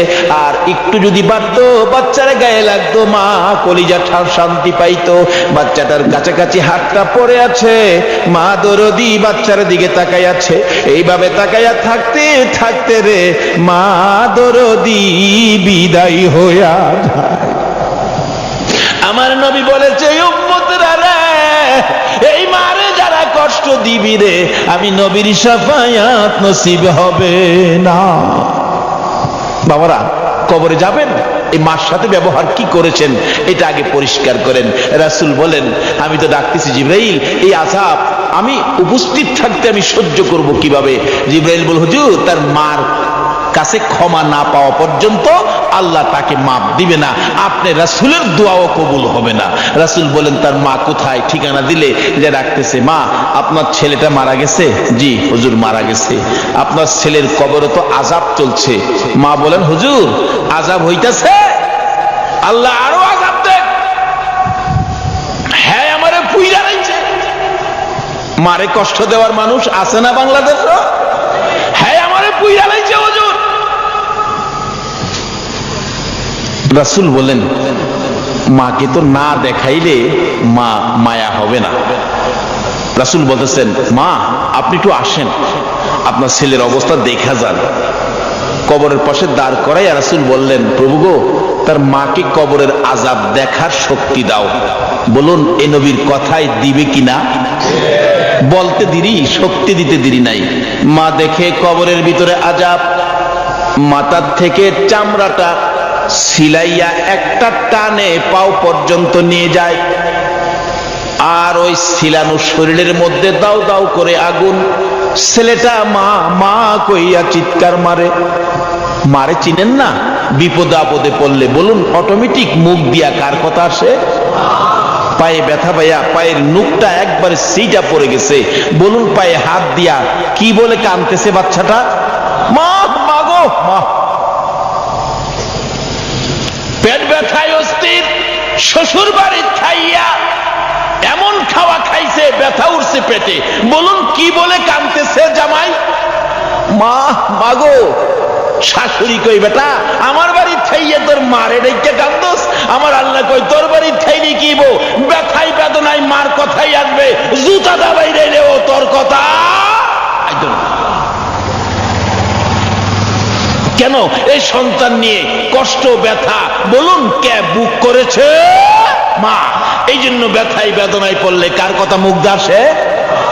আর একটু যদি বাড়তো বাচ্চার গায়ে লাগতো, মা কলিজা শান্তি পাইতো। বাচ্চাটার কাছাকাছি হাতটা পড়ে আছে, মা দরদি বাচ্চার দিকে তাকাই আছে। এইভাবে তাকাইয়া থাকতে থাকতে রে মা দরদি বিদায় হইয়া যায়। আমার নবী বলেছে উম্মতরা রে, এই মারে যারা কষ্ট দিবি রে, আমি নবীর শাফায়াত নসিব হবে না। বাবারা কবরে যাবেন, এই মার সাথে ব্যবহার কি করেছেন এটা আগে পরিষ্কার করেন। রাসূল বলেন আমি তো ডাকতেছি জিবরাইল, এই আযাব আমি উপস্থিত থাকতে আমি সহ্য করব কিভাবে? জিবরাইল বল হুজুর তার মার কাছে ক্ষমা না পাওয়া পর্যন্ত আল্লাহ তাকে মাপ দিবে না, আপনি রাসূলের দোয়াও কবুল হবে না। রাসূল বলেন তার মা কোথায়? ঠিকানা দিলে যে ডাকতেছে, মা আপনার ছেলেটা মারা গেছে? জি হুজুর মারা গেছে। আপনার ছেলের কবরে তো আযাব চলছে। মা বলেন হুজুর আযাব হইতাছে? আল্লাহ আরো আযাব দেন। হ্যাঁ আমারে পুইরা রাইছে। মারে কষ্ট দেওয়ার মানুষ আছে না বাংলাদেশে? হ্যাঁ আমারে পুইরা রাইছে হুজুর। রাসূল বলেন মাকে তো না দেখাইলে মা মায়া হবে না। রাসূল বলতেছেন মা আপনি একটু আসেন, আপনার ছেলের অবস্থা দেখা যান। কবরের পাশে দাঁড় করাই রাসূল বললেন প্রভু গো তার মাকে কবরের আযাব দেখার শক্তি দাও। বলুন এ নবীর কথায় দিবে কিনা? বলতে দেরি, শক্তি দিতে দেরি নাই। মা দেখে কবরের ভিতরে আযাব, মাথার থেকে চামড়াটা সিলাইয়া একটা টানে পাও পর্যন্ত নিয়ে যায়। আর ওই সিলানো শরীরের মধ্যে দাও দাও করে আগুন। ছেলেটা মা মা কইয়া চিৎকার মারে। মারে চিনেন না? বিপদে আপদে পড়লে বলুন অটোমেটিক মুখ দিয়া কার কথা আসে? পায়ে ব্যথা পাইয়া পায়ের নুকটা একবারে সিটা পড়ে গেছে। বলুন পায়ে হাত দিয়া কি বলে কাঁদতেছে বাচ্চাটা? মা, মা গো মা। পেট ব্যথায় অস্থির, শ্বশুর বাড়ির খাইয়া এমন খাওয়া খাইছে ব্যথা উঠছে পেটে। বলুন কি বলে কাঁদতেছে জামাই? মা, মা গো। শাশুড়ি কই বেটা আমার বাড়ির খাইয়ে তোর মারে ডেকে কান্দোস? আমার আল্লাহ কই তোর বাড়ির খাইনি কি বো, ব্যথাই বেদনায় মার কথাই আসবে, জুতা দাবাই রে ও তোর কথা। কেন এই সন্তান নিয়ে কষ্ট ব্যথা বলুন কে বুক করেছে? মা। এই জন্য ব্যথায় বেদনায় পড়লে কার কথা মুখ আসে?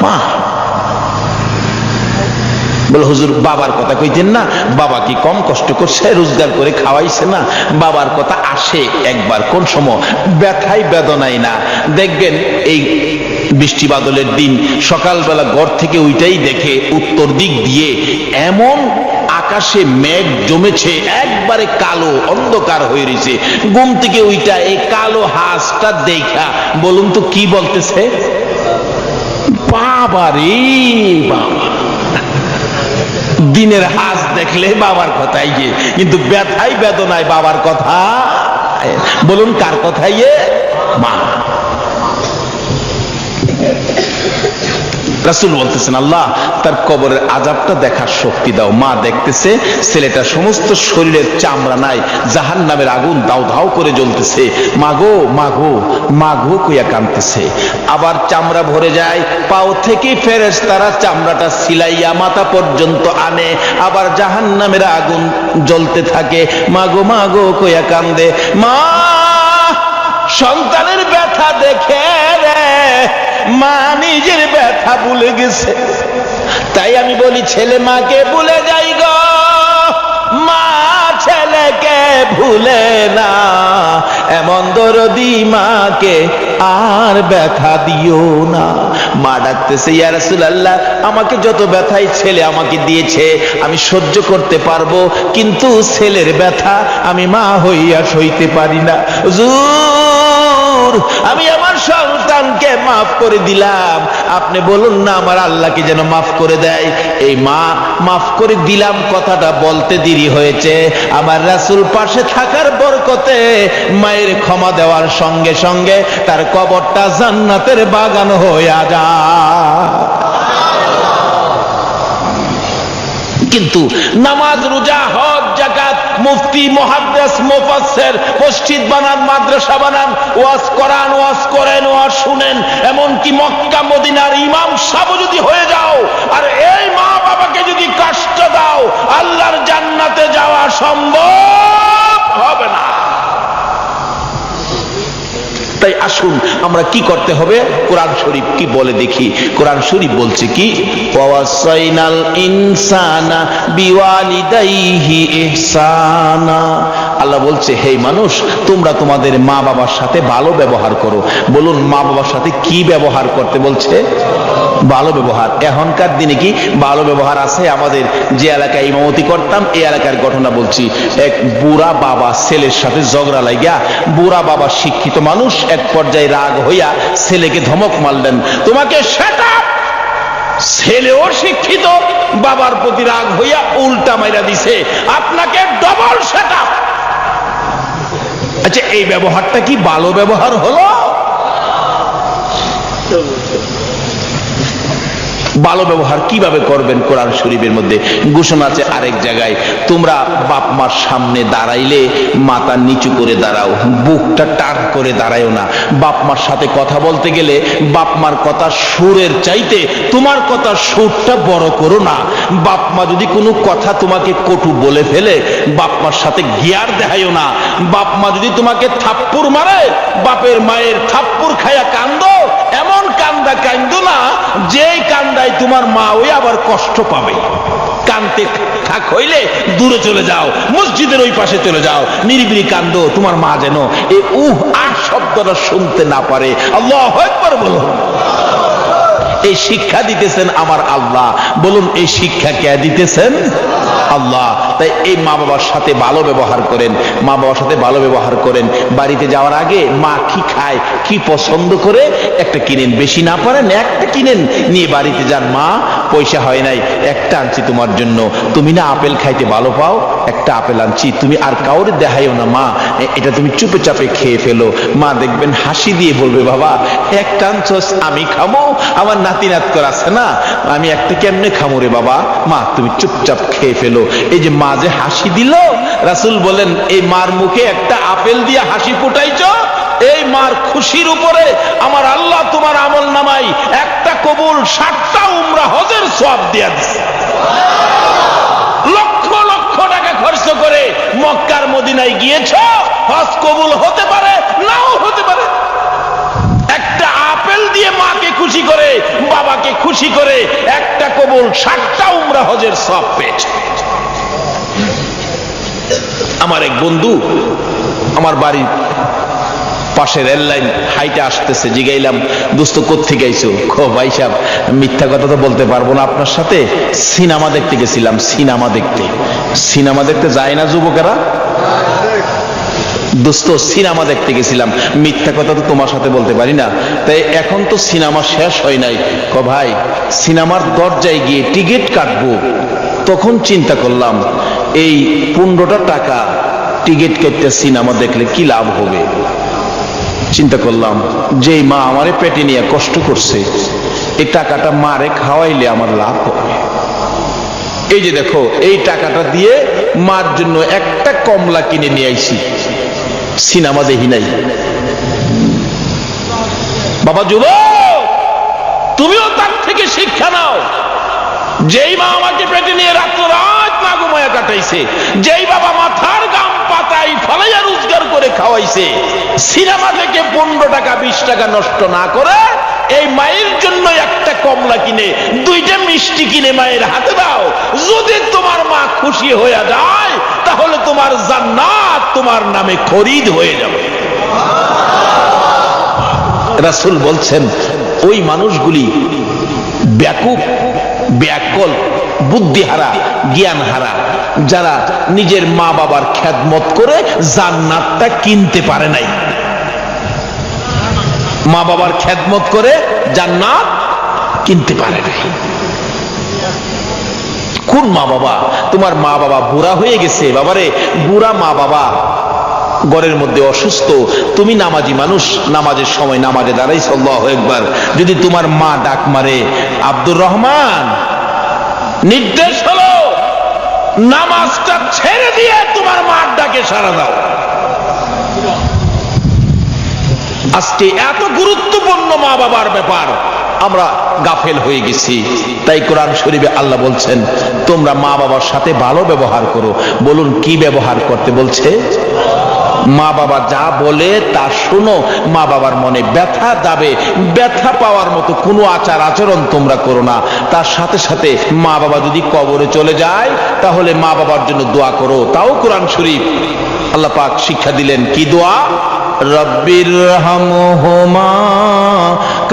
মা। বলে হুজুর বাবার কথা কইতেন না, বাবা কি কম কষ্ট করছে, রোজগার করে খাওয়াইছে না? বাবার কথা আসে একবার কোন সময়, ব্যথায় বেদনায় না। দেখবেন এই বৃষ্টি বাদলের দিন সকালবেলা ঘর থেকে ওইটাই দেখে উত্তর দিক দিয়ে এমন আকাশে মেঘ জমেছে, একবারে কালো অন্ধকার হয়ে রয়েছে। ঘুম থেকে ওইটা এই কালো হাঁসটা দেখা বলুন তো কি বলতেছে? বাবা রে বাবা। দিনের হাঁস দেখলে বাবার কথাই যে, কিন্তু ব্যথায় বেদনায় বাবার কথা বলুন কার কথাই? মা। রাসূল বলতেছেন আল্লাহ তার কবরের আযাবটা দেখার শক্তি দাও। মা দেখতেছে ছেলেটা সমস্ত শরীরের চামড়া নাই, জাহান্নামের আগুন দাউ দাউ করে জ্বলতেছে। মাগো মাগো মাগো কইয়া কাঁদতেছে। আবার চামড়া ভরে যায়, পাও থেকে ফেরেশতারা চামড়াটা সিলাইয়া মাথা পর্যন্ত আনে, আবার জাহান্নামের আগুন জ্বলতে থাকে। মাগো মাগো কইয়া কান্দে। মা সন্তানের ব্যথা দেখে রে মা নিজের ব্যথা ভুলে গেছে। তাই আমি বলি ছেলে মাকে ভুলে যাই গো, মা ছেলেকে ভুলে না। এমন দরদি মাকে আর ব্যথা দিও না। মা ডাকতেছে ইয়া রাসূলুল্লাহ আমাকে যত ব্যথাই ছেলে আমাকে দিয়েছে আমি সহ্য করতে পারবো, কিন্তু ছেলের ব্যথা আমি মা হইয়া সইতে পারি না। হুজুর আমি আমার সন্তানকে মাফ করে দিলাম, আপনি বলুন না আমার আল্লাহকে যেন মাফ করে দেয়। এই মা মাফ করে দিলাম কথাটা বলতে দেরি হয়েছে, আমার রাসূল পাশে থাকার বরকতে মায়ের ক্ষমা দেওয়ার সঙ্গে সঙ্গে তার কবরটা জান্নাতের বাগান হয়ে যায়। কিন্তু নামাজ রোজা হজ যাকাত মুফতি মুহাদ্দিস মুফাসসির মসজিদ বানান মাদ্রাসা বানান ওয়াজ কোরআন ওয়াজ করেন ওয়াজ শুনেন, এমনকি মক্কা মদিনার ইমাম সাহেব যদি হয়ে যাও আর এই মা বাবাকে যদি কষ্ট দাও আল্লাহর জান্নাতে যাওয়া সম্ভব হবে না। তাই আসুন আমরা কি করতে হবে, কোরআন শরীফ কি বলে দেখি। কোরআন শরীফ বলছে কি ওয়াসাইনাল ইনসানা বিওয়ালিদাইহি ইহসানা। আল্লাহ বলছে হে মানুষ তোমরা তোমাদের মা বাবার সাথে ভালো ব্যবহার করো। বলুন মা বাবার সাথে কি ব্যবহার করতে বলছে? ভালো ব্যবহার। এখনকার দিনে কি ভালো ব্যবহার আছে? আমাদের যে এলাকায় ইমামতি করতাম এই এলাকার ঘটনা বলছি। এক বুড়া বাবা ছেলের সাথে ঝগড়া লাগিয়া, বুড়া বাবা শিক্ষিত মানুষ এক পর্যায়ে রাগ হইয়া ছেলেকে ধমক মারলেন, তোমাকে সেটা। ছেলেও শিক্ষিত, বাবার প্রতি রাগ হইয়া উল্টা মাইরা দিছে, আপনাকে ডবল সেটা। আচ্ছা এই ব্যবহারটা কি ভালো ব্যবহার হলো? ভালো ব্যবহার কিভাবে করবেন? কোরআন শরীফের মধ্যে ঘোষণা আছে আরেক জায়গায়, তোমরা বাপ মার সামনে দাঁড়াইলে মাথা নিচু করে দাঁড়াও, বুকটা টান করে দাঁড়ায়ও না। বাপ মার সাথে কথা বলতে গেলে বাপ মার কথা সুরের চাইতে তোমার কথা সুরটা বড় করো না। বাপ মা যদি কোনো কথা তোমাকে কটু বলে ফেলে বাপ মার সাথে গিয়ার দেখাইও না। বাপ মা যদি তোমাকে থাপ্পড় মারে বাপের মায়ের থাপ্পড় খায়া কান্দো, এমন কান্দা কান্দো না যেই কান্দায় তোমার মা ওই আবার কষ্ট পাবে। কানতে থাক হইলে দূরে চলে যাও, মসজিদের ওই পাশে চলে যাও, নিরিবিলি কান্দো, তোমার মা যেন এই আহ শব্দটা শুনতে না পারে। আল্লাহু আকবার বলুন। এই শিক্ষা দিতেছেন আমার আল্লাহ। বলুন এই শিক্ষা কে দিতেছেন? আল্লাহ। তাই এই মা বাবার সাথে ভালো ব্যবহার করেন, মা বাবার সাথে ভালো ব্যবহার করেন। বাড়িতে যাওয়ার আগে মা কি খায়, কি পছন্দ করে একটা কিনেন, বেশি না পারেন একটা কিনেন, নিয়ে বাড়িতে যান। মা পয়সা হয় নাই, একটা আনছি তোমার জন্য, তুমি না আপেল খাইতে ভালো পাও, একটা আপেল আনছি, তুমি আর কাউরে দেখাইও না মা, এটা তুমি চুপে চাপে খেয়ে ফেলো। মা দেখবেন হাসি দিয়ে বলবে, বাবা একটা আনছস, আমি খামো, আমার নাতি নাত করে আছে না, আমি একটা কেমনে খামো রে বাবা, মা তুমি চুপচাপ খেয়ে ফেলো। এই যে মা যে হাসি দিল, রাসূল বলেন এই মার মুখে একটা আপেল দিয়ে হাসি ফুটাইছ, এই মার খুশির উপরে আমার আল্লাহ তোমার আমল নামাই একটা কবুল 60টা উমরা হজের সওয়াব দিয়া দিছে। লক্ষ লক্ষ টাকা খরচ করে মক্কার মদিনায় গিয়েছ, হজ কবুল হতে পারে নাও হতে পারে। একটা আপেল দিয়ে মাকে খুশি করে, বাবাকে খুশি করে একটা কবুল 60টা উমরা হজের সওয়াব পেয়েছে। আমার এক বন্ধু আমার বাড়ির পাশে রেল লাইন হাইটে আসতেছে, জিগাইলাম দোস্ত কোত্থেকে আইছো? ভাই সাহেব মিথ্যা কথা তো বলতে পারবো না আপনার সাথে, সিনেমা দেখতে গেছিলাম। সিনেমা দেখতে, সিনেমা দেখতে যায় না যুবকেরা? দোস্ত সিনেমা দেখতে গেছিলাম, মিথ্যা কথা তো তোমার সাথে বলতে পারি না। তাই এখন তো সিনেমা শেষ হয় নাই। ভাই সিনেমার দরজায় গিয়ে টিকিট কাটবো, তখন চিন্তা করলাম এই 15টা টাকা টিকিট কেটে সিনেমা দেখলে কি লাভ হবে। চিন্তা করলাম যে মা আমারে পেটে নিয়ে কষ্ট করছে, এই টাকাটা মারে খাওয়াইলে আমার লাভ হবে। এই যে দেখো এই টাকাটা দিয়ে মার জন্য একটা কমলা কিনে নিয়ে আইছি, সিনেমা দেখি নাই। বাবা যুবক, তুমিও তার থেকে শিক্ষা নাও। যেই মা আমাকে পেটে নিয়ে রাত্র রাত না ঘুমায়া কাটাইছে, যেই বাবা মাথার গাম পাতাই ফলাইয়া রোজগার করে খাওয়াইছে, সিনেমা থেকে 15 টাকা 20 টাকা নষ্ট না করে এই মায়ের জন্য একটা কমলা কিনে 2টা মিষ্টি কিনে মায়ের হাতে দাও। যদি তোমার মা খুশি হয়ে যায় তাহলে তোমার জান্নাত তোমার নামে খরিদ হয়ে যাবে। রাসূল বলছেন ওই মানুষগুলি ব্যাকুব, ব্যাকল, বুদ্ধিহারা, জ্ঞানহারা, যারা নিজের মা বাবার খেদমত করে জান্নাতটা কিনতে পারে নাই। মা বাবার খেদমত করে জান্নাত কিনতে পারে নাই। কোন মা বাবা? তোমার মা বাবা বুড়া হয়ে গেছে, বাবারে বুড়া মা বাবা ঘরের মধ্যে অসুস্থ, তুমি নামাজি মানুষ, নামাজের সময় নামাজে দাঁড়াইছ, আল্লাহু আকবার, যদি তোমার মা ডাক মারে, আব্দুর রহমান নির্দেশ হলো নামাজটা ছেড়ে দিয়ে তোমার মার ডাকে সাড়া দাও। আজকে এত গুরুত্বপূর্ণ মা বাবার ব্যাপার আমরা গাফেল হয়ে গেছি। তাই কোরআন শরীফে আল্লাহ বলছেন তোমরা মা বাবার সাথে ভালো ব্যবহার করো। বলুন কি ব্যবহার করতে বলছে? মা বাবা যা বলে তা শোনো। মা বাবার মনে ব্যথা যাবে, ব্যথা পাওয়ার মতো কোনো আচার আচরণ তোমরা করো না। তার সাথে সাথে মা বাবা যদি কবরে চলে যায় তাহলে মা বাবার জন্য দোয়া করো। তাও কোরআন শরীফ আল্লাহ পাক শিক্ষা দিলেন, কি দোয়া? রব্বিরহামহুমা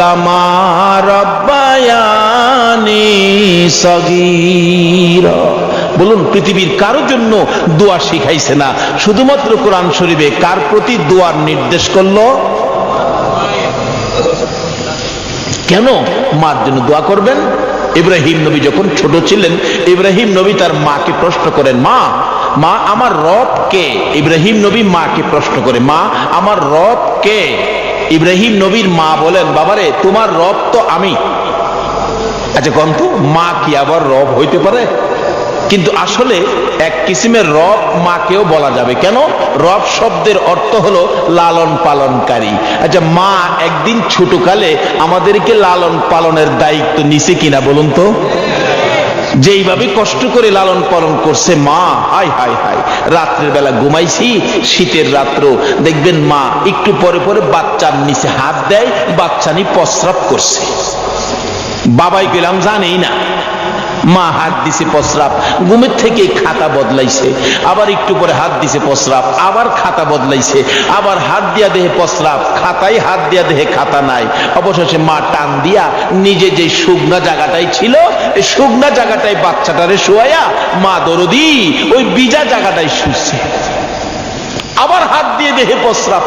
কামা রাব্বায়ানি সগীরা। বলুন পৃথিবীর কারোর জন্য দোয়া শিখাইছে না, শুধুমাত্র কোরআন শরীফে কার প্রতি দোয়ার নির্দেশ করলো? কেন মার জন্য দোয়া করবেন? ইব্রাহিম নবী যখন ছোট ছিলেন, ইব্রাহিম নবী তার মাকে প্রশ্ন করেন, মা মা আমার রব কে? ইব্রাহিম নবী মাকে প্রশ্ন করে, মা আমার রব কে? ইব্রাহিম নবীর মা বলেন, বাবারে তোমার রব তো আমি। আচ্ছা কন্ত মা কি আবার রব হইতে পারে? কিন্তু আসলে এক কিসিমের রব মাকেও বলা যাবে। কেন? রব শব্দের অর্থ হলো লালন পালনকারী। আচ্ছা মা একদিন ছোটকালে আমাদেরকে লালন পালনের দায়িত্ব নিছে কিনা বলুন তো? যেইভাবে কষ্ট করে লালন পালন করছে মা, হায় হায় হায়, রাত্রের বেলা ঘুমাইছি, শীতের রাত্র দেখবেন মা একটু পরে পরে বাচ্চার নিচে হাত দেয়, বাচ্চা নি প্রস্রাব করছে, বাবাই গেলাম জানেই না। মা হাত দিছে প্রস্রাব, ঘুমের থেকে খাতা বদলাইছে, আবার একটু পরে হাত দিছে প্রস্রাব, আবার খাতা বদলাইছে, আবার হাত দিয়া দেহে প্রস্রাব, খাতায় হাত দিয়া দেহে খাতা নাই। অবশেষে মা টান দিয়া নিজে যে শুকনা জায়গাটাই ছিল এই শুকনা জায়গাটাই বাচ্চাটারে শোয়াইয়া মা দরদি ওই ভিজা জায়গাটাই শুচ্ছে। আবার হাত দিয়ে দেহে প্রস্রাব।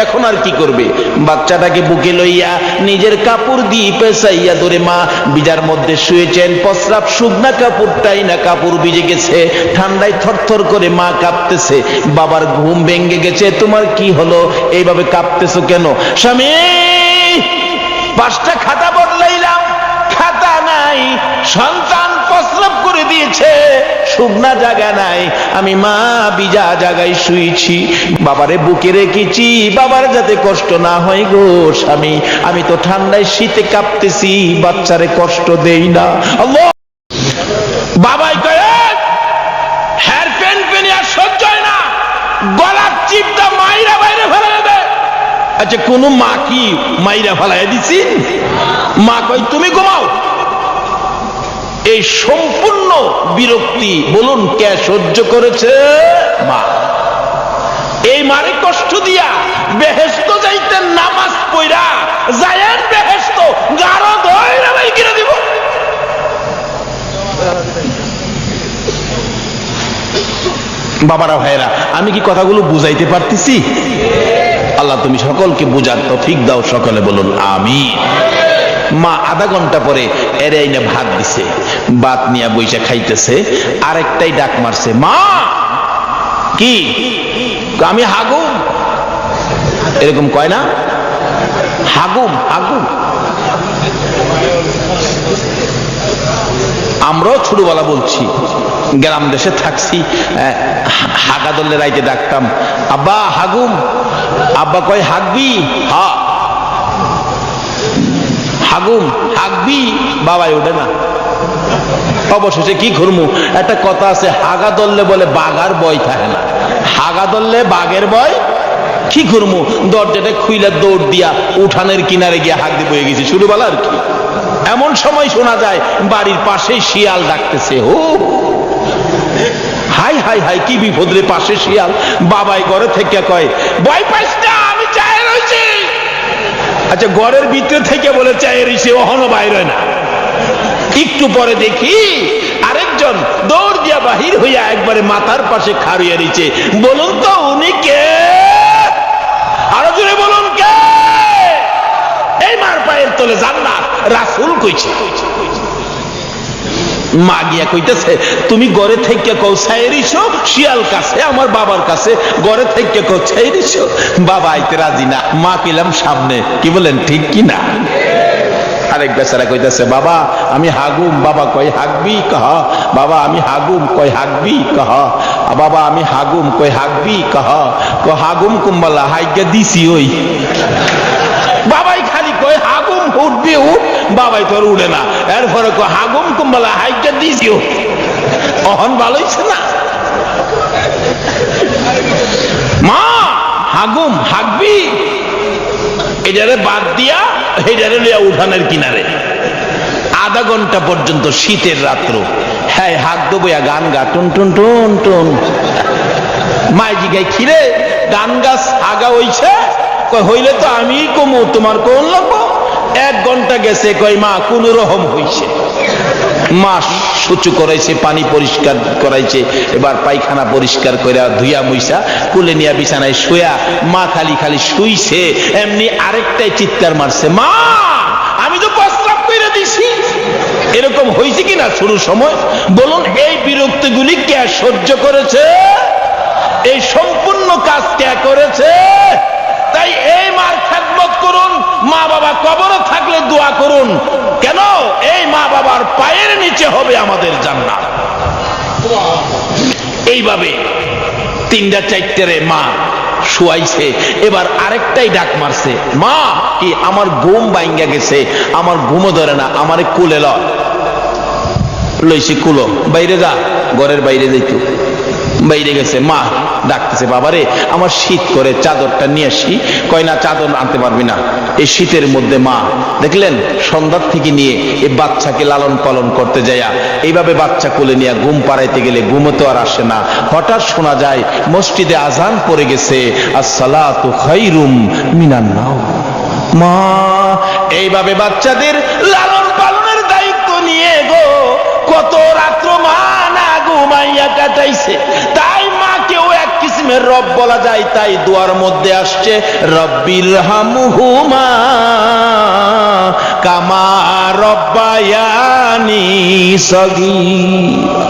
এখন আর কি করবে? বাচ্চাটাকে বুকে লইয়া নিজের কাপড় দিয়ে পেঁচাইয়া ধরে মা বিজার মধ্যে শুয়েছেন। প্রস্রাব শুকনা কাপড়টাই না, কাপড় ভিজে গেছে, ঠান্ডায় থরথর করে মা কাঁপতেছে। বাবার ঘুম ভেঙে গেছে। তোমার কি হলো, এইভাবে কাঁপতেছো কেন? স্বামী, 5টা খাতা বদলাইলাম, খাতা নাই। সন্তান প্রস্রাব করে দিয়েছে, শুকনা জায়গা নাই। আমি মা বিজা জায়গায় শুয়েছি, বাবারে বুকে রেখেছি, বাবার যাতে কষ্ট না হয় গো স্বামী। আমি তো ঠান্ডায় শীতে কাঁপতেছি, বাচ্চারে কষ্ট দেই না। আল্লাহ। বাবাই কয়ে হেয়ার পেন পেনে আর সহ্য হয় না, গলার চিপটা মাইরা বাইরে ফেলে দেবে। আচ্ছা, কোন মা কি মাইরা ফেলাই দিছি? মা কই তুমি ঘুমাও। এই সম্পূর্ণ বিরক্তি বলুন কে সহ্য করেছে? মা। এই মারে কষ্ট দিয়া বেহেশত যাইতে নামাজ পড়া যায়েন বেহেশত গারো ধইরা ভাই কিনে দিব। বাবারা ভাইরা, আমি কি কথাগুলো বুঝাইতে পারতেছি? আল্লাহ তুমি সকলকে বুঝার তৌফিক দাও, সকলে বলুন আমিন। মা আধা ঘন্টা পরে এরে আইনা ভাত দিছে, ভাত নিয়ে বইসা খাইতেছে। আরেকটাই ডাক মারছে, মা কি? আমি হাগুম। এরকম কয় না? হাগুম হাগুম। আমরাও ছোটবেলা বলছি, গ্রাম দেশে থাকছি, হাগা দলে রাইতে ডাকতাম, আব্বা হাগুম। আব্বা কয় হাগবি? হা। হাগুম হাগবি? বাবাই ওঠে না। অবশেষে কি করবো? একটা কথা আছে, হাগা দললে বলে বাঘার ভয় থাকে না, হাগা দললে বাঘের ভয়। কি করবো? দরজাটা খুইলা দৌড় দিয়া উঠানের কিনারে গিয়ে হাগ দিয়ে বয়ে গেছি, ছোটবেলা আর কি। এমন সময় শোনা যায় বাড়ির পাশেই শিয়াল ডাকতেছে। ও হাই হাই হাই, কি বিপদ রে, পাশে শিয়াল। বাবাই ঘরে থেকে কয়, ভয় পাইস না, আমি চায়ে রয়েছি। আচ্ছা, ঘরের ভিতরে থেকে বলে চায়ে রয়েছে, ওহনো বাইরে না। একটু পরে দেখি আরেকজন দৌড় দিয়া বাহির হইয়া একবারে মাথার পাশে খাড়িয়ে রয়েছে। বলুন তো উনি কে? আরো জোরে বলুন কে? এই মার পায়ের তলে জান্নাত, রাসূল কইছে। মা গিয়া কইতেছে, তুমি ঘরে থেকে কও ছাইরিছো, শিয়াল কাছে আমার বাবার কাছে ঘরে থেকে কও ছাইরিছো। বাবা আইতে রাজি না। মা পেলাম সামনে। কি বলেন, ঠিক কি না? আরেক বেচারা কইতেছে, বাবা আমি হাগুম। বাবা কয় হাগবি? কহ। বাবা আমি হাগুম। কয় হাগবি? কহ। বাবা আমি হাগুম। কয় হাগবি? কহ। হাগুম কুম্বালা হাইগা দিছি ওই। বাবাই খালি কয় হাগুম উঠবি উঠ। বাবাই তোর উঠে না। এরপরে কয় হাগুম কুম্বালা হাইগা দিছি ও। অহন ভালো হইছে না? মা হাগুম হাগবি, এটারে বাদ দিয়া এটারে লিয়া উঠানের কিনারে। আধা ঘন্টা পর্যন্ত শীতের রাত্র, হ্যাঁ হাত দেবইয়া গান গা, টুন টুন টুন টুন। মাই জিগাই, খিরে গান গাছ আগা হইছে? কয় হইলে তো আমি কমু, তোমার কোন লাগবো? 1 ঘন্টা গেছে, কয় মা কোন রকম হইছে। মা সুচু করাইছে, পানি পরিষ্কার করাইছে, এবার পায়খানা পরিষ্কার করে ধুইয়া মুইসা কুলে নিয়া বিছানায় শুয়া মা খালি খালি শুইছে। এমনি আরেকটাই চিৎকার মারছে, মা আমি তো প্রস্রাব করে দিছি। এরকম হয়েছে কিনা শুরুর সময়? বলুন এই বিরক্তিগুলি কে সহ্য করেছে? এই সম্পূর্ণ কাজ কে করেছে? তাই এই মার খেদমত করুন। মা বাবা কবরে থাকলে দোয়া করুন। কেন? এই মা বাবার পায়ের নিচে হবে আমাদের জান্নাত। এইভাবে 3টা 4টা মা শুয়াইছে। এবার আরেকটাই ডাক মারছে, মা কি আমার ঘুম ভাঙ্গা গেছে, আমার ঘুমও ধরে না, আমারে কুলে লইছি। কুলো বাইরে যা, ঘরের বাইরে যাইতো। বাইরে গেছে। মা ডাকতেছে, বাবারে আমার শীত করে, চাদরটা নিয়ে আসি। কয় না, চাদর আনতে পারবি না, এই শীতের মধ্যে। মা দেখলেন সন্ধ্যার থেকে নিয়ে এই বাচ্চাকে লালন পালন করতে যাইয়া এইভাবে বাচ্চা কোলে নিয়ে ঘুম পাড়াইতে গেলে ঘুমো তো আর আসে না। হঠাৎ শোনা যায় মসজিদে আজান পড়ে গেছে, আসসালাতু খায়রুম মিনান নাওম। মা এইভাবে বাচ্চাদের লালন পালনের দায়িত্ব নিয়ে গো কত রাত্র মা না ঘুমাইয়া কাটাইছে। তাই মাকেও এক কিসিমের রব বলা যায়। তাই দোয়ার মধ্যে আসছে রব্বির হামহুমা কামা রব্বায়ানি সগীরা।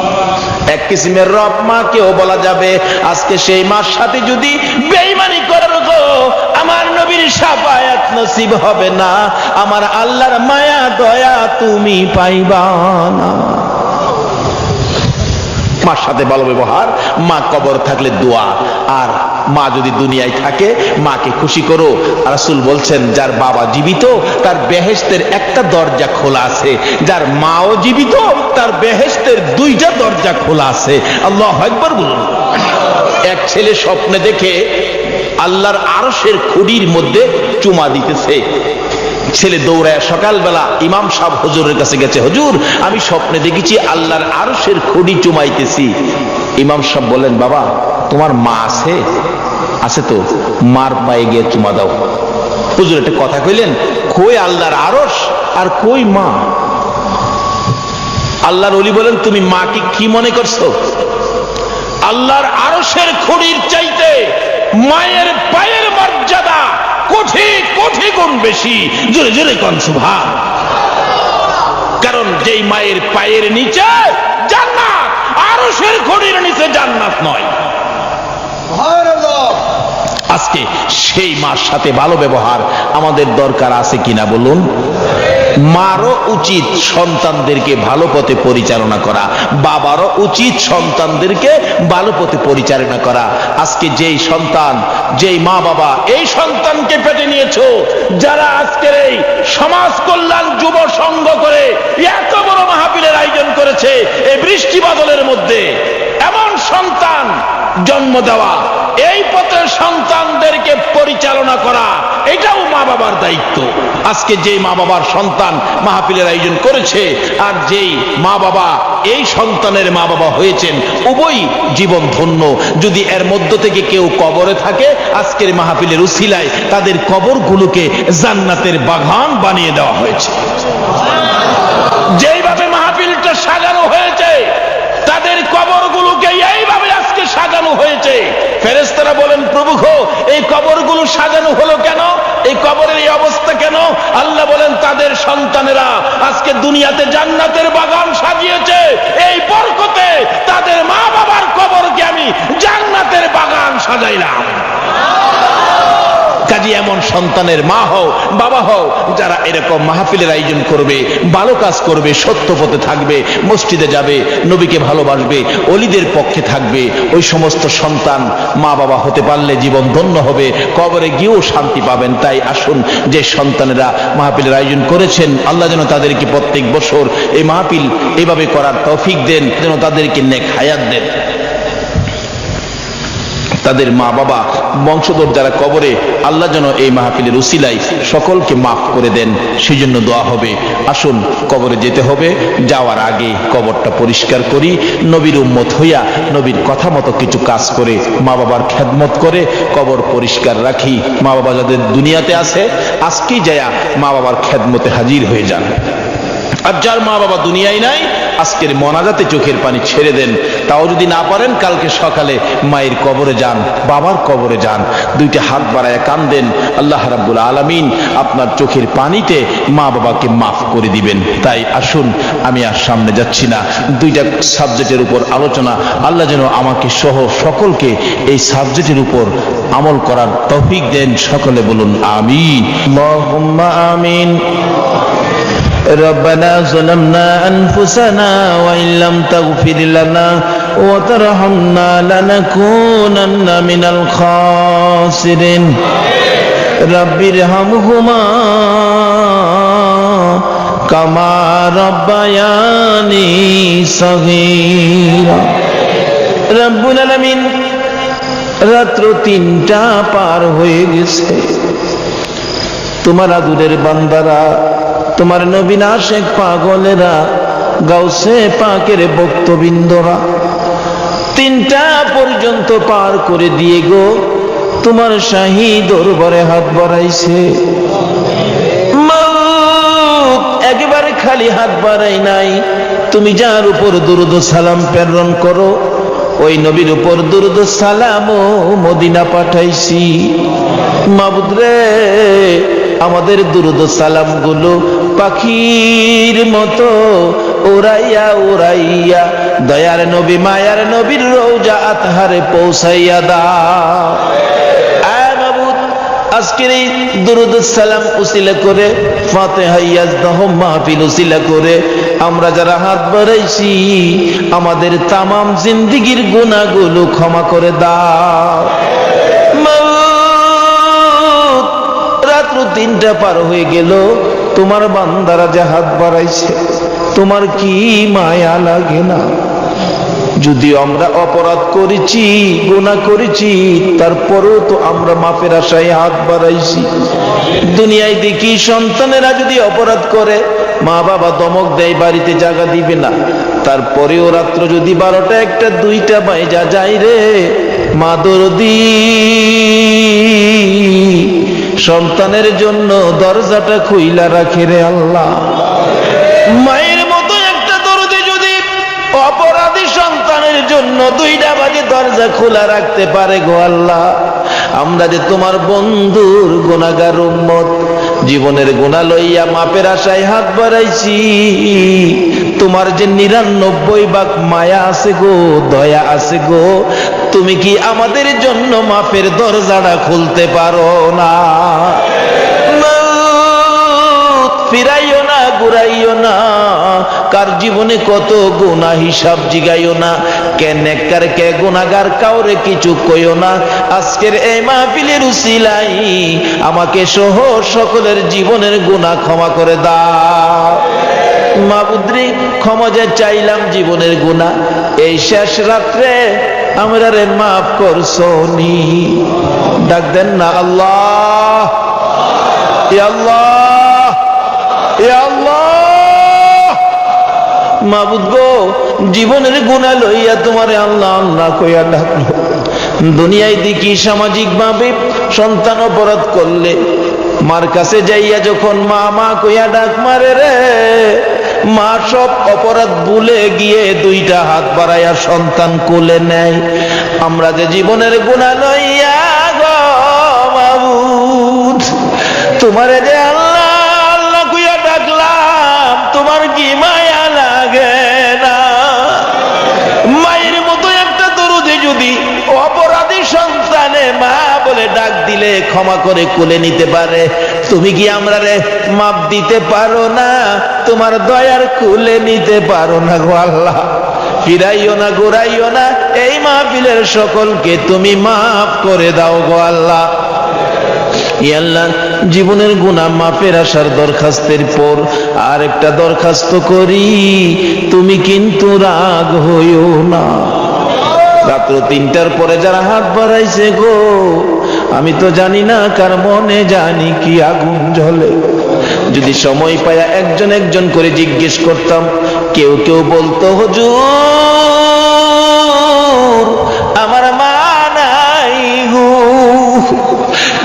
এক কিসিমের রব মাকেও বলা যাবে। আজকে সেই মার সাথে যদি বেঈমানি করো গো, আমার নবীর শাফায়াত নসিব হবে না, আমার আল্লাহর মায়া দয়া তুমি পাইবা না। মার সাথে ভালো ব্যবহার, মা কবর থাকলে দোয়া, আর মা যদি দুনিয়ায় থাকে মাকে খুশি করো। রাসূল বলছেন যার বাবা জীবিত তার বেহেশতের একটা দরজা খোলা আছে, যার মাও জীবিত তার বেহেশতের দুইটা দরজা খোলা আছে। আল্লাহু আকবার বলুন। এক ছেলে স্বপ্নে দেখে আল্লাহর আরশের খুঁটির মধ্যে চুমা দিতেছে। ছেলে দৌড়ায় সকালবেলা ইমাম সাহেব হুজুরের কাছে গেছে, হুজুর আমি স্বপ্নে দেখেছি আল্লাহর আরশের খুঁটি চুমাইতেছি। ইমাম সাহেব বলেন, বাবা তোমার মা আছে? আছে তো, মার পায়ে গিয়ে চুমা দাও। হুজুর একটা কথা কইলেন, কই আল্লাহর আরশ আর কই মা? আল্লাহর ওলি বলেন, তুমি মাকে কি মনে করছো? আল্লাহর আরশের খুঁটির চাইতে মায়ের পায়ের মর্যাদা কোটি কোটি গুণ বেশি। জোরে জোরে কোন সুবহান। কারণ যেই মায়ের পায়ের নিচে জান্নাত, আরশের খুঁটির নিচে জান্নাত নয়। আজকে সেই মার সাথে ভালো ব্যবহার আমাদের দরকার আছে কিনা বলুন? মারও উচিত সন্তানদেরকে ভালো পথে পরিচালনা করা, বাবারও উচিত সন্তানদেরকে ভালো পথে পরিচালনা করা। আজকে যেই সন্তান, যেই মা বাবা এই সন্তানকে পেটে নিয়েছো, যারা আজকের এই সমাজ কল্যাণ যুব সংঘ করে এত বড় মাহফিলের আয়োজন করেছে, এই বৃষ্টি বাদলের মধ্যে এমন সন্তান জন্ম দেওয়া, এই পথে সন্তানদেরকে পরিচালনা করা, এটাও মা বাবার দায়িত্ব। আজকে যেই মা বাবার সন্তান মাহফিলের আয়োজন করেছে আর যেই মা বাবা এই সন্তানের মা বাবা হয়েছেন, উভয় জীবন ধন্য। যদি এর মধ্য থেকে কেউ কবরে থাকে, আজকের মাহফিলের উসিলায় তাদের কবরগুলোকে জান্নাতের বাগান বানিয়ে দেওয়া হয়েছে। যেইভাবে মাহফিলটা সাজানো হয়েছে, তাদের কবরগুলোকে এইভাবে আজকে সাজানো হয়েছে। ফেরেশতারা বলেন, প্রভু গো এই কবরগুলো সাজানো হলো কেন? এই কবরের এই অবস্থা কেন? আল্লাহ বলেন, তাদের সন্তানেরা আজকে দুনিয়াতে জান্নাতের বাগান সাজিয়েছে, এই বরকতে তাদের মা বাবার কবরকে আমি জান্নাতের বাগান সাজাইলাম। কাজী এমন সন্তানের মা হও, বাবা হও, যারা এরকম মাহফিলের আয়োজন করবে, ভালো কাজ করবে, সত্য পথে থাকবে, মসজিদে যাবে, নবীকে ভালোবাসবে, ওলিদের পক্ষে থাকবে। ওই সমস্ত সন্তান মা বাবা হতে পারলে জীবন ধন্য হবে, কবরে গিয়েও শান্তি পাবেন। তাই আসুন, যে সন্তানেরা মাহফিলের আয়োজন করেছেন, আল্লাহ যেন তাদেরকে প্রত্যেক বছর এই মাহফিল এভাবে করার তৌফিক দেন, যেন তাদেরকে নেক হায়াত দেন। তাদের মা বাবা বংশধর যারা কবরে, আল্লাহ যেন এই মাহফিলের উসিলায় সকলকে মাফ করে দেন, সেই জন্য দোয়া হবে। আসুন, কবরে যেতে হবে, যাওয়ার আগে কবরটা পরিষ্কার করি, নবীর উম্মত হইয়া নবীর কথা মতো কিছু কাজ করে মা বাবার খেদমত করে কবর পরিষ্কার রাখি। মা বাবা যাদের দুনিয়াতে আছে, আজকেই যায়া মা বাবার খেদমতে হাজির হয়ে যান। আর যার মা বাবা দুনিয়ায় নাই, আজকের মোনাজাতে চোখের পানি ছেড়ে দেন। তাও যদি না পারেন, কালকে সকালে মায়ের কবরে যান, বাবার কবরে যান, দুইটা হাত বাড়ায় কান্দেন। আল্লাহ রাব্বুল আলামিন আপনার চোখের পানিতে মা বাবাকে মাফ করে দিবেন। তাই আসুন, আমি আর সামনে যাচ্ছি না, দুইটা সাবজেক্টের উপর আলোচনা। আল্লাহ যেন আমাকে সহ সকলকে এই সাবজেক্টের উপর আমল করার তৌফিক দেন। সকলে বলুন আমিন। আল্লাহুম্মা আমিন। ربنا ظلمنا أنفسنا وإن لم تغفر لنا وترحمنا لنكونن من الخاسرين رب ارحمهما كما ربياني صغيرا। رب العالمين রাত্র 3টা পার হয়ে গেছে। তোমার আদুরের বান্দারা, তোমার নবী আশিক পাগলেরা, গাউসে পাকের ভক্তবৃন্দরা 3টা পর্যন্ত পার করে দিয়ে গো তোমার শাহী দরবারে হাত বাড়াইছে। মওত একেবারে খালি হাত বাড়াই নাই, তুমি যার উপর দুরূদ সালাম প্রেরণ করো ওই নবীর উপর দুরূদ সালাম ও মদিনা পাঠাইছি। মাবুদ রে, আমাদের দুরূদ সালাম গুলো পাখির মতো উড়াইয়া উড়াইয়া দয়ার নবী মায়ার নবীর রওজা আতহারে পৌঁছাইয়া দাও। আয় মাবুদ, আজকের এই দুরূদ সালাম উসিলা করে, ফাতিহা ইয়াজদাহ মাহফিল উসিলা করে আমরা যারা হাত বাড়াইছি আমাদের তামাম জিন্দেগীর গুনাহগুলো ক্ষমা করে দাও। রাত্র 3টা পার হয়ে গেল, তোমার বান্দারা যে হাত বাড়াইছে তোমার কি মায়া লাগে না? যদি আমরা অপরাধ করেছি, গুনাহ করেছি, তারপরেও তো আমরা মাফের আশায় হাত বাড়াইছি। দুনিয়ায় দেখি সন্তানেরা যদি অপরাধ করে মা বাবা ধমক দেয়, বাড়িতে জায়গা দিবে না, তারপরেও রাত্র যদি 12টা 1টা 2টা বাজা যায় রে মা দরদি, সন্তানের জন্য দরজাটা খুইলা রাখে রে আল্লাহ। মায়ের মতো একটা দরদি যদি অপরাধী সন্তানের জন্য 2টা বাজে দরজা খোলা রাখতে পারে গো আল্লাহ, আমরা যে তোমার বন্ধুর গুনাহগার উম্মত, জীবনের গুনাহ লইয়া মাপের আশায় হাত বাড়াইছি, তোমার যে 99 ভাগ মায়া আছে গো, দয়া আছে গো, তুমি কি আমাদের জন্য মাফের দরজাটা খুলতে পারো না? ফিরাইও না, ঘুরাইও না, কার জীবনে কত গুনাহ হিসাব জিগাইও না, কে নেককার কে গুনাহগার কাউরে কিছু কইও না। আজকের এই মাহফিলের উসিলাই আমাকে সহ সকলের জীবনের গুনাহ ক্ষমা করে দাও। মাবুদ্রি, ক্ষমা যে চাইলাম জীবনের গুনাহ, এই শেষ রাত্রে আমরা রে মাফ করছো নি? ডাক দেন না আল্লাহ, ইয়া আল্লাহ, ইয়া আল্লাহ। মাবুদ গো, জীবনের গুনাহ লইয়া তোমারে আল্লাহ আল্লাহ কইয়া ডাকলো। দুনিয়ায় দেখি সামাজিক ভাবে সন্তান অপরাধ করলে মার কাছে যাইয়া যখন মা মা কইয়া ডাক মারে রে, মা সব অপরাধ ভুলে গিয়ে 2টা হাত বাড়াইয়া সন্তান কোলে নেয়। আমরা যে জীবনের গুনাহ লইয়া গো মাবুদ তোমারে যে আল্লাহ আল্লাহ কইয়া ডাকলাম, তোমার কি মায়া লাগে না? মায়ের মতো একটা দরুদে যদি অপরাধী সন্তানে মা বলে ডাক দিলে ক্ষমা করে কোলে নিতে পারে, তুমি কি আমরা রে মাপ দিতে পারো না? তোমার দয়ার কোলে নিতে পারো না গো আল্লাহ? ফিরাইও না, ঘুরাইও না, এই মাহফিলের সকলকে তুমি মাফ করে দাও গো আল্লাহ। ইয়া আল্লাহ, জীবনের গুনাহ মাফের আশার দরখাস্তের পর আর একটা দরখাস্ত করি, তুমি কিন্তু রাগ হইও না। রাত্র 3টার পরে যারা হাত বাড়াইছে গো, আমি তো জানি না কার মনে জানি কি আগুন জ্বলে। যদি সময় পায়া একজন একজন করে জিজ্ঞেস করতাম, কেউ কেউ বলতো হুজুর আমার মা নাই গো,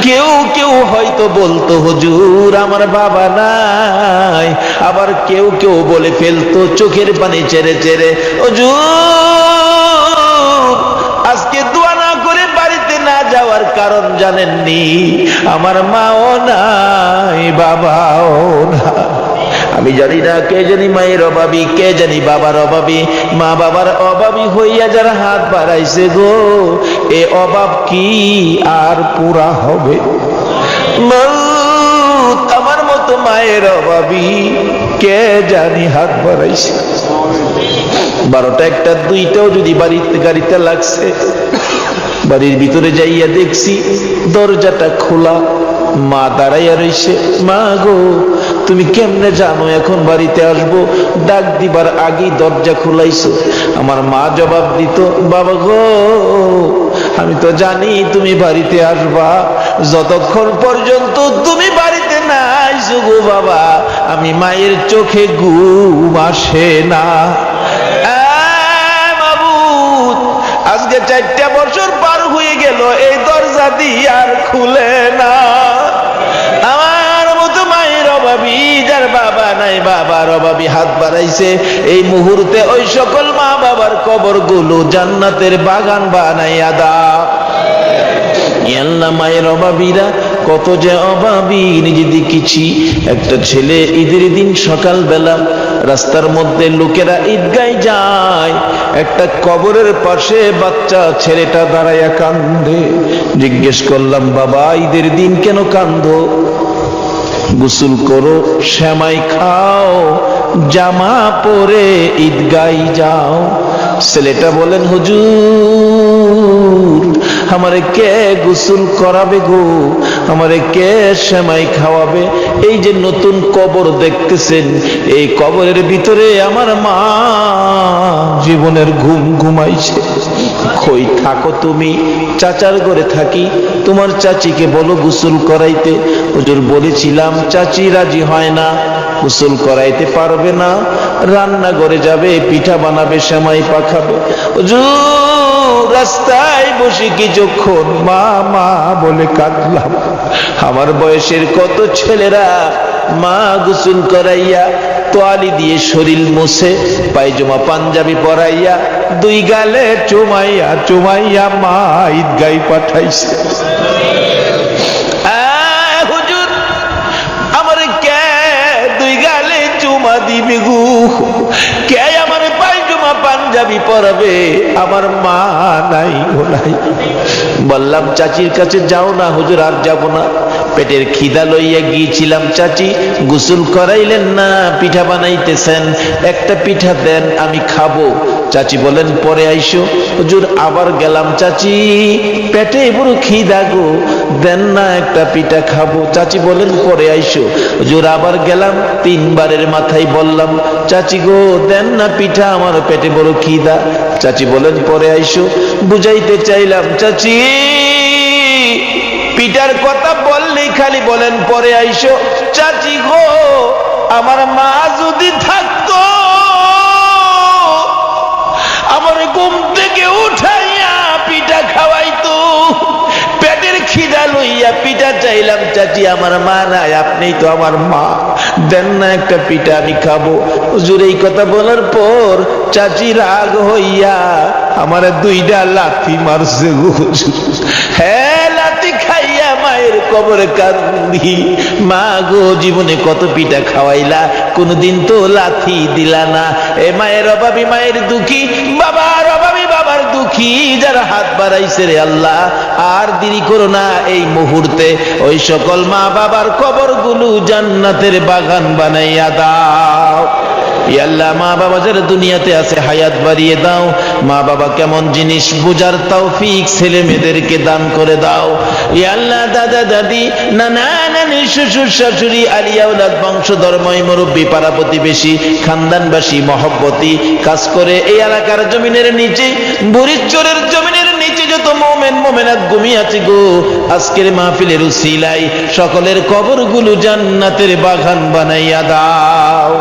কেউ কেউ হয়তো বলতো হুজুর আমার বাবা নাই, আবার কেউ কেউ বলে ফেলতো চোখের পানি ছেড়ে ছেড়ে, হুজুর আজকে দোয়া না করে বাড়িতে না যাওয়ার কারণ জানেননি? আমার মাও নাই, বাবাও না। আমি জানি না কে জানি মায়ের অভাবী, কে জানি বাবার অভাবী, মা বাবার অভাবী হইয়া যারা হাত বাড়াইছে গো, এ অভাব কি আর পুরা হবে? আমার মতো মায়ের অভাবী কে জানি হাত বাড়াইছে। 12টা 1টা 2টাও যদি বাড়িতে গাড়িতে লাগছে, বাড়ির ভিতরে যাইয়া দেখছি দরজাটা খোলা, মা দাঁড়াইয়া রইছে। মা গো, তুমি কেমনে জানো এখন বাড়িতে আসবো? ডাক দিবার আগেই দরজা খুলাইছো। আমার মা জবাব দিত, বাবা গো, আমি তো জানি তুমি বাড়িতে আসবা, যতক্ষণ পর্যন্ত তুমি বাড়িতে না আইছো গো বাবা, আমি মায়ের চোখে ঘুম আসে না। মাবুদ, আজকে 4টা বছর পার হয়ে গেল, এই দরজা দিয়ে আর খুলে না। আমার মতো মায়ের অভাবী, যার বাবা নাই, বাবার অভাবী হাত বাড়াইছে, এই মুহূর্তে ওই সকল মা বাবার কবরগুলো জান্নাতের বাগান বানাইয়া দাও। আল্লাহ, মায়ের অভাবীরা কত যে অভাবী নিজে দেখেছি। একটা ছেলে ঈদের দিন সকালবেলা রাস্তার মধ্যে লোকেরা ঈদগায় যায়, একটা কবরের পাশে বাচ্চা ছেলেটা দাঁড়াইয়া কান্দে। জিজ্ঞেস করলাম, বাবা ঈদের দিন কেন কান্দো? গোসল করো, সেমাই খাও, জামা পরে ঈদগায় যাও। ছেলেটা বলেন, হুজুর, আমারে কে গোসল করাবে গো? আমারে কে সেমাই খাওয়াবে? এই যে নতুন কবর দেখতেছেন, এই কবরের ভিতরে আমার মা জীবনের ঘুম ঘুমাইছে। কই থাকো তুমি? চাচার ঘরে থাকি। তোমার চাচিকে বলো গোসল করাইতে। হুজুর, বলেছিলাম, চাচি রাজি হয় না, গোসল করাইতে পারবে না, রান্নাঘরে যাবে, পিঠা বানাবে, সেমাই পাখাবে। হুজুর, রাস্তায় বসে কিছুক্ষণ মা মা বলে কাঁদলাম। আমার বয়সের কত ছেলেরা মা গোসল করাইয়া, তোয়ালি দিয়ে শরীর মুছে, পায়জামা পাঞ্জাবি পরাইয়া, 2 গালে চুমাইয়া চুমাইয়া মা ঈদগায় পাঠাইছে। হুজুর, আমার কে 2 গালে চুমা দিবি গো? কে আমার পায়জামা পাঞ্জাবি পরাবে? আমার মা নাই গো নাই। বললাম, চাচির কাছে যাও না। হুজুর, আর যাব না, পেটের খিদা লইয়া গিয়েছিলাম। চাচি গোসল করাইলেন না, পিঠা বানাইতেছেন, একটা পিঠা দেন, আমি খাবো। চাচি বলেন, পরে আইসো। হুজুর, আবার গেলাম, চাচি পেটে বড় খিদা গো, দেন না, একটা পিঠা খাবো। চাচি বলেন, পরে আইসো। হুজুর, আবার গেলাম, 3 বারের মাথায় বললাম, চাচি গো, দেন না পিঠা, আমার পেটে বড় খিদা। চাচি বলেন, পরে আইসো। বুঝাইতে চাইলাম, চাচি পিঠার কথা বললেই খালি বলেন পরে আইসো। চাচি গো, আমার মা যদি থাকতো, আমার ঘুম থেকে উঠাইয়া পিঠা খাওয়াইতো। পেটের খিদা লইয়া পিঠা চাইলাম, চাচি আমার মা নাই, আপনিই তো আমার মা, দেন না একটা পিঠা, আমি খাবো। হুজুর, এই কথা বলার পর চাচি রাগ হইয়া আমার 2টা লাথি মারছে গো। হ্যাঁ, লাথি খাইয়া মায়ের কবরে কান্দি। মা গো, জীবনে কত পিঠা খাওয়াইলা, কোনদিন তো লাথি দিলা না। এ মায়ের অভাবী, মায়ের দুঃখী, বাবার অভাবী, বাবার দুঃখী যারা হাত বাড়াইছে, রে আল্লাহ, আর দেরি করো না, এই মুহূর্তে ওই সকল মা বাবার কবরগুলো জান্নাতের বাগান বানাইয়া দাও। আল্লাহ, মা বাবা যারা দুনিয়াতে আছে হায়াত বাড়িয়ে দাও। মা বাবা কেমন জিনিস বুঝার তৌফিক ছেলে মেয়েদেরকে দান করে দাও। আল্লাহ, দাদা দাদি, নানা নানি, শ্বশুর শাশুড়ি, আলিয়া আওলাদ, বংশধর্মই, মুরব্বী, পাড়া প্রতিবেশী, খানদানবাসী, মহব্বতী কাজ করে এই এলাকার জমিনের নিচে, বরিশচরের জমিনের নিচে যত মুমিন মুমিনাত ঘুমিয়ে আছে গো, আজকের মাহফিলের উসিলায় সকলের কবরগুলো জান্নাতের বাগান বানাইয়া দাও।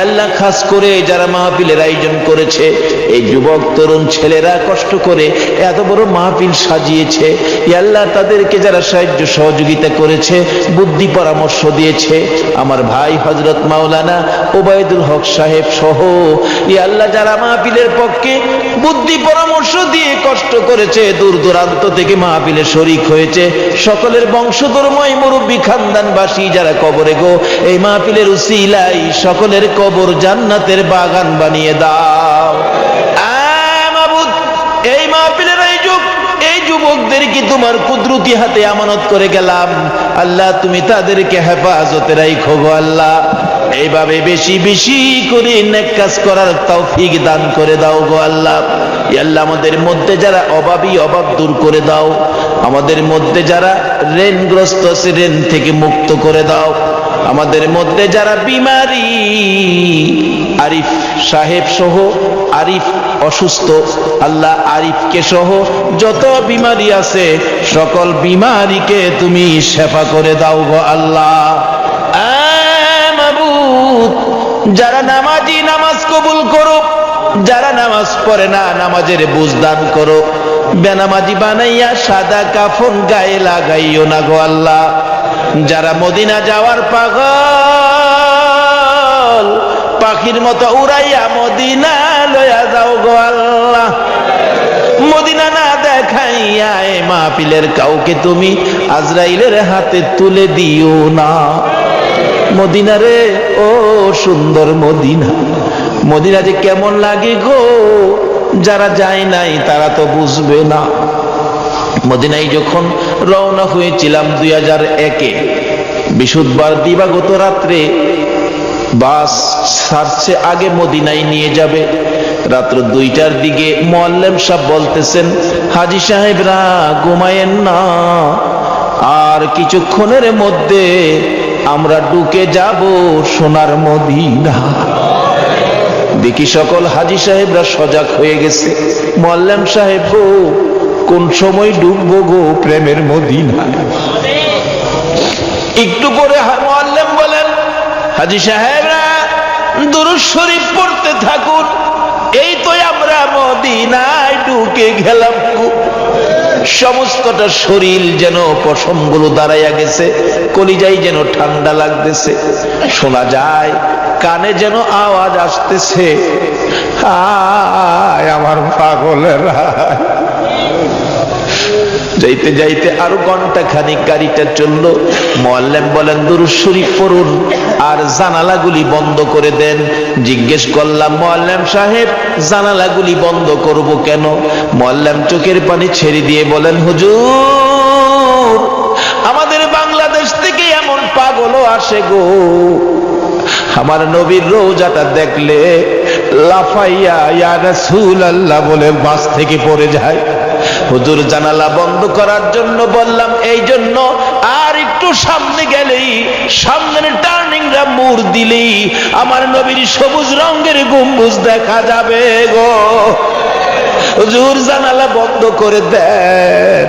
আল্লাহ, খাস করে যারা মাহফিলের আয়োজন করেছে, এই যুবক তরুণ ছেলেরা কষ্ট করে এত বড় মাহফিল সাজিয়েছে, আল্লাহ, তাদেরকে যারা সাহায্য সহযোগিতা করেছে, বুদ্ধি পরামর্শ দিয়েছে, আমার ভাই হযরত মাওলানা ওবায়দুল হক সাহেব সহ, আল্লাহ, যারা মাহফিলের পক্ষে বুদ্ধি পরামর্শ দিয়ে কষ্ট করেছে, দূর দূরান্ত থেকে মাহফিলে শরীক হয়েছে, সকলের বংশধর্মই, মুরব্বী, খানদানবাসী যারা কবরে গো, এই মাহফিলের উসিলায় সকলের কবর জান্নাতের বাগান বানিয়ে দাও। মাবুদ, এই মাহফিলের এই যুবকদেরকে তোমার কুদরতি হাতে আমানত করে গেলাম। আল্লাহ, তুমি তাদেরকে হেফাজতে রাখো গো আল্লাহ। এইভাবে বেশি বেশি করে নেক কাজ করার তৌফিক দান করে দাও গো আল্লাহ। আল্লাহ, আমাদের মধ্যে যারা অভাবী, অভাব দূর করে দাও। আমাদের মধ্যে যারা ঋণগ্রস্ত আছে ঋণ থেকে মুক্ত করে দাও। আমাদের মধ্যে যারা বিমারি, আরিফ সাহেব সহ, আরিফ অসুস্থ, আল্লাহ আরিফকে সহ যত বিমারি আছে সকল বিমারিকে তুমি শেফা করে দাও গো আল্লাহ। মাবুদ, যারা নামাজি নামাজ কবুল করো, যারা নামাজ পড়ে না নামাজের বুঝ দান করো, বেনামাজি বানাইয়া সাদা কাফন গায়ে লাগাইও না গো আল্লাহ। যারা মদিনা যাওয়ার পাগল, পাখির মতো উড়াইয়া মদিনা লয়া যাও গো আল্লাহ। মদিনা না দেখাইয়া এ মাহফিলের কাউকে তুমি আজরাইলের হাতে তুলে দিও না। মদিনা রে, ও সুন্দর মদিনা, মদিনা যে কেমন লাগে গো, যারা যায় নাই তারা তো বুঝবে না। মদিনায় যখন রওনা হয়েছিলাম 2001-এ, বৃহস্পতিবার দিবাগত রাত্রে বাস ছাড়ছে, আগে মদিনায় নিয়ে যাবে। রাত্র 2টার দিকে মোয়াল্লেম সাহেব বলতেছেন, হাজী সাহেবরা ঘুমায়েন না, আর কিছুক্ষণের মধ্যে আমরা ঢুকে যাব সোনার মদিনা। দেখি সকল হাজী সাহেবরা সজাগ হয়ে গেছে। মোয়াল্লেম সাহেব গো, কোন সময় ডুববো গো প্রেমের মদিনা? একটু পরে মোয়াল্লেম বলেন, হাজী সাহেবরা দুরূদ শরীফ পড়তে থাকুন, এই তো আমরা মদিনায় ঢুকে গেলাম। সমস্তটা শরীর যেন পশমগুলো দাঁড়াইয়া গেছে, কলিজাই যেন ঠান্ডা লাগতেছে, শোনা যায় কানে যেন আওয়াজ আসতেছে, হায় আমার পাগলেরা। যাইতে যাইতে আরো ঘন্টা খানিক গাড়িটা চললো। মোয়াল্লেম বলেন, দুরূদ শরীফ পড়ুন আর জানালাগুলি বন্ধ করে দেন। জিজ্ঞেস করলাম, মোয়াল্লেম সাহেব জানালাগুলি বন্ধ করব কেন? মোয়াল্লেম চোখের পানি ছেড়ে দিয়ে বলেন, হুজুর আমাদের বাংলাদেশ থেকে এমন পাগলও আসে গো, আমার নবীর রওজাটা দেখলে লাফাইয়া ইয়া রাসূলুল্লাহ বলে বাস থেকে পড়ে যায়। হুজুর জানালা বন্ধ করার জন্য বললাম, এই জন্য আর একটু সামনে গেলেই, সামনের টার্নিংটা মোড় দিলেই আমার নবীর সবুজ রঙের গম্বুজ দেখা যাবে গো। হুজুর জানালা বন্ধ করে দেন,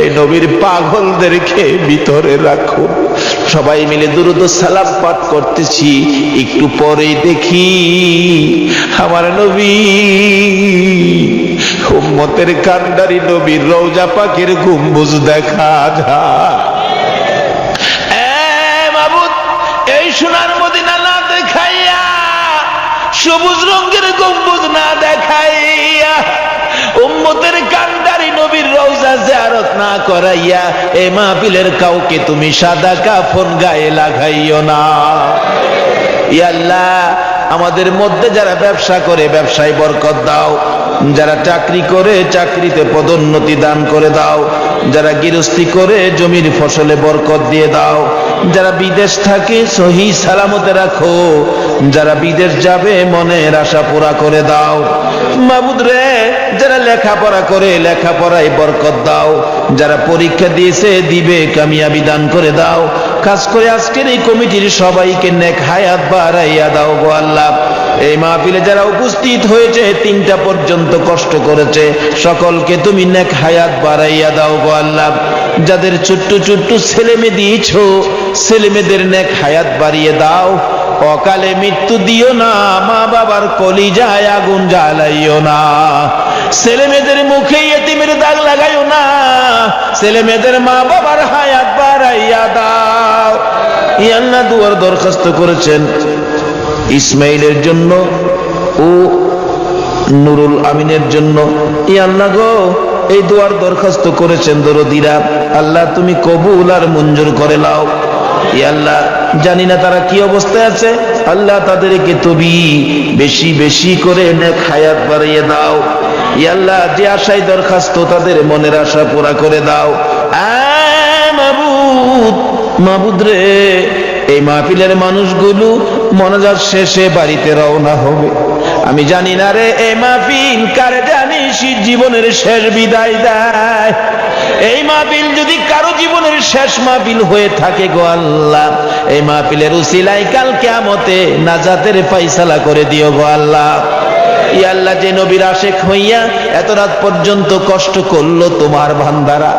এই নবীর পাগলদেরকে ভিতরে রাখো। সবাই মিলে দুরূদ ও সালাম পাঠ করতেছি। একটু পরেই দেখি আমার নবী, উম্মতের কান্ডারি নবীর রওজা পাকের গম্বুজ দেখা যায়। মাবুদ, এই সোনার মদিনা না দেখাইয়া, সবুজ রঙের গম্বুজ না দেখাইয়া, উম্মতের কান্ডারি নবীর রওজা জিয়ারত না করাইয়া এ মাহফিলের কাউকে তুমি সাদা কাফন গায়ে লাগাইও না। ইয়া আল্লাহ, আমাদের মধ্যে যারা ব্যবসা করে ব্যবসায় বরকত দাও, যারা চাকরি করে চাকরিতে পদোন্নতি দান করে দাও, যারা গৃহস্থী করে জমির ফসলে বরকত দিয়ে দাও, যারা বিদেশ থাকে সহি সালামতে রাখো, যারা বিদেশ যাবে মনের আশা পুরা করে দাও। মাবুদ রে, যারা লেখাপড়া করে লেখাপড়ায় বরকত দাও, যারা পরীক্ষা দিয়েছে দিবে কামিয়াবি দান করে দাও। কাজ করে আজকের এই কমিটির সবাইকে নেক হায়াত বাড়াইয়া দাও গো আল্লাহ। এই মাহফিলে যারা উপস্থিত হয়েছে 3টা পর্যন্ত কষ্ট করেছে, সকলকে তুমি নেক হায়াত বাড়াইয়া দাও গো আল্লাহ। যাদের ছোট্ট ছোট্ট ছেলে মেয়ে দিয়েছো, ছেলে মেয়েদের নেক হায়াত বাড়িয়ে দাও। অকালে মৃত্যু দিও না, মা বাবার কলিজায় আগুন জ্বালাইও না, ছেলে মেয়েদের মুখে ইয়েতিমের দাগ লাগাইও না, ছেলে মেয়েদের মা বাবার হায়াত বাড়াইয়া দাও। ইয়া আল্লাহ, দুয়ার দরখাস্ত করেছেন ইসমাইলের জন্য ও নুরুল আমিনের জন্য। ইয়া আল্লাহ গো, এই দুয়ার দরখাস্ত করেছেন দরদিরা, আল্লাহ তুমি কবুল আর মঞ্জুর করে নাও। ইয়া আল্লাহ, জানি না তারা কি অবস্থায় আছে, আল্লাহ তাদেরকে তুমি বেশি বেশি করে নেক হায়াত বাড়িয়ে দাও। ইয়া আল্লাহ, যে আশায় দরখাস্ত তাদের মনের আশা পুরা করে দাও। মাবুদ, মাবুদ রে, এই মাহফিলের মানুষগুলো মনাজাত শেষে বাড়িতে রওনা হবে, আমি জানি না রে এই মাহফিল কারে জানিস জীবনের শেষ বিদায় দেয়। এই মাহফিল যদি কারো জীবনের শেষ মাহফিল হয়ে থাকে গো আল্লাহ, এই মাহফিলের উসিলায় কাল কিয়ামতে নাজাতের ফায়সালা করে দিও গো আল্লাহ। ইয়া আল্লাহ, যে নবীর আশিক হইয়া এত রাত পর্যন্ত কষ্ট করলো তোমার বান্দারা,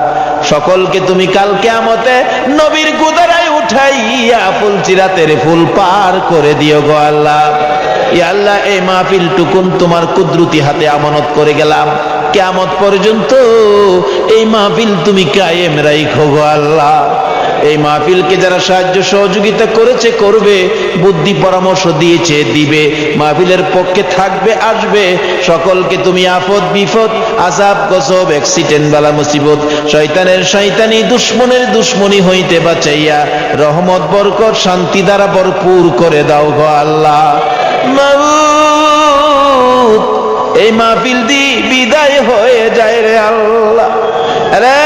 সকলকে তুমি কাল কিয়ামতে নবীর গুদারায় উঠাইয়া ফুলচিরাতের ফুল পার করে দিও গো আল্লাহ। ইয়া আল্লাহ, এই মাহফিল টুকুন তোমার কুদরতি হাতে আমানত করে গেলাম, কিয়ামত পর্যন্ত এই মাহফিল তুমি কায়েম রাখো গো আল্লাহ। এই মাহফিলকে যারা সাহায্য সহযোগিতা করেছে করবে, বুদ্ধি পরামর্শ দিয়েছে দিবে, মাহফিলের পক্ষে থাকবে আসবে, সকলকে তুমি আফত বিপদ আযাব গজব অ্যাক্সিডেন্ট বালা মুসিবত শয়তানের শয়তানি দুশ্মনের দুশ্মনী হইতে বাঁচাইয়া রহমত বরকত শান্তি দ্বারা ভরপুর করে দাও গো আল্লাহ। মাবুদ, এই মাহফিল দি বিদায় হয়ে যায় রে আল্লাহ। রে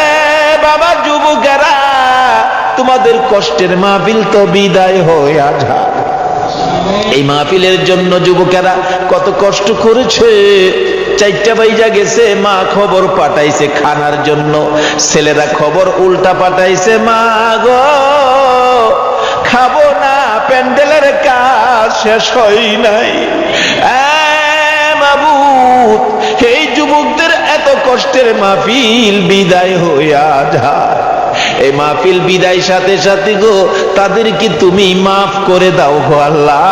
বাবা যুবকেরা, তোমাদের কষ্টের মাহফিল তো বিদায় হয়ে যায়। এই মাহফিলের জন্য যুবকেরা কত কষ্ট করেছে, 4টা বাইজা গেছে, মা খবর পাঠাইছে খানার জন্য, ছেলেরা খবর উল্টা পাঠাইছে, মা গো খাবো না, প্যান্ডেলের কাজ শেষ হয় নাই। মাবুদ, এই যুবকদের এত কষ্টের মাহফিল বিদায় হইয়া যায়। এই মাহফিল বিদায় সাথে সাথে গো তাদেরকে তুমি মাফ করে দাও গো আল্লাহ।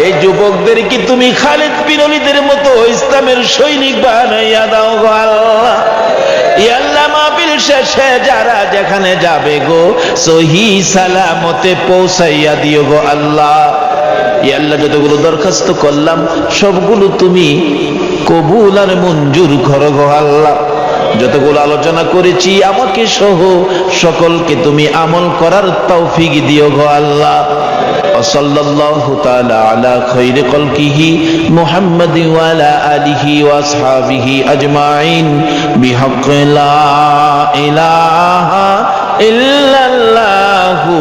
এই যুবকদের কি তুমি খালিদ বিন ওলীদের মতো ইসলামের সৈনিক বানাইয়া দাও গো আল্লাহ। ইয়া আল্লাহ, মাহফিল শেষে যারা যেখানে যাবে গো সহি সালামতে পৌঁছাইয়া দিও গো আল্লাহ। ইয়া আল্লাহ, যতগুলো দরখাস্ত করলাম সবগুলো তুমি কবুল আর মঞ্জুর করো গো আল্লাহ। যতগুলো আলোচনা করেছি আমাকে সহ সকলকে তুমি আমল করার তৌফিক দিও গো আল্লাহ। সাল্লাল্লাহু তাআলা আলা খায়রি খালকিহি মুহাম্মাদিন ওয়া আলা আলিহি ওয়া আসহাবিহি আজমাইন বিহাক্কি লা ইলাহা ইল্লাল্লাহু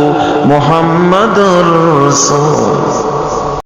মুহাম্মাদুর রাসূল।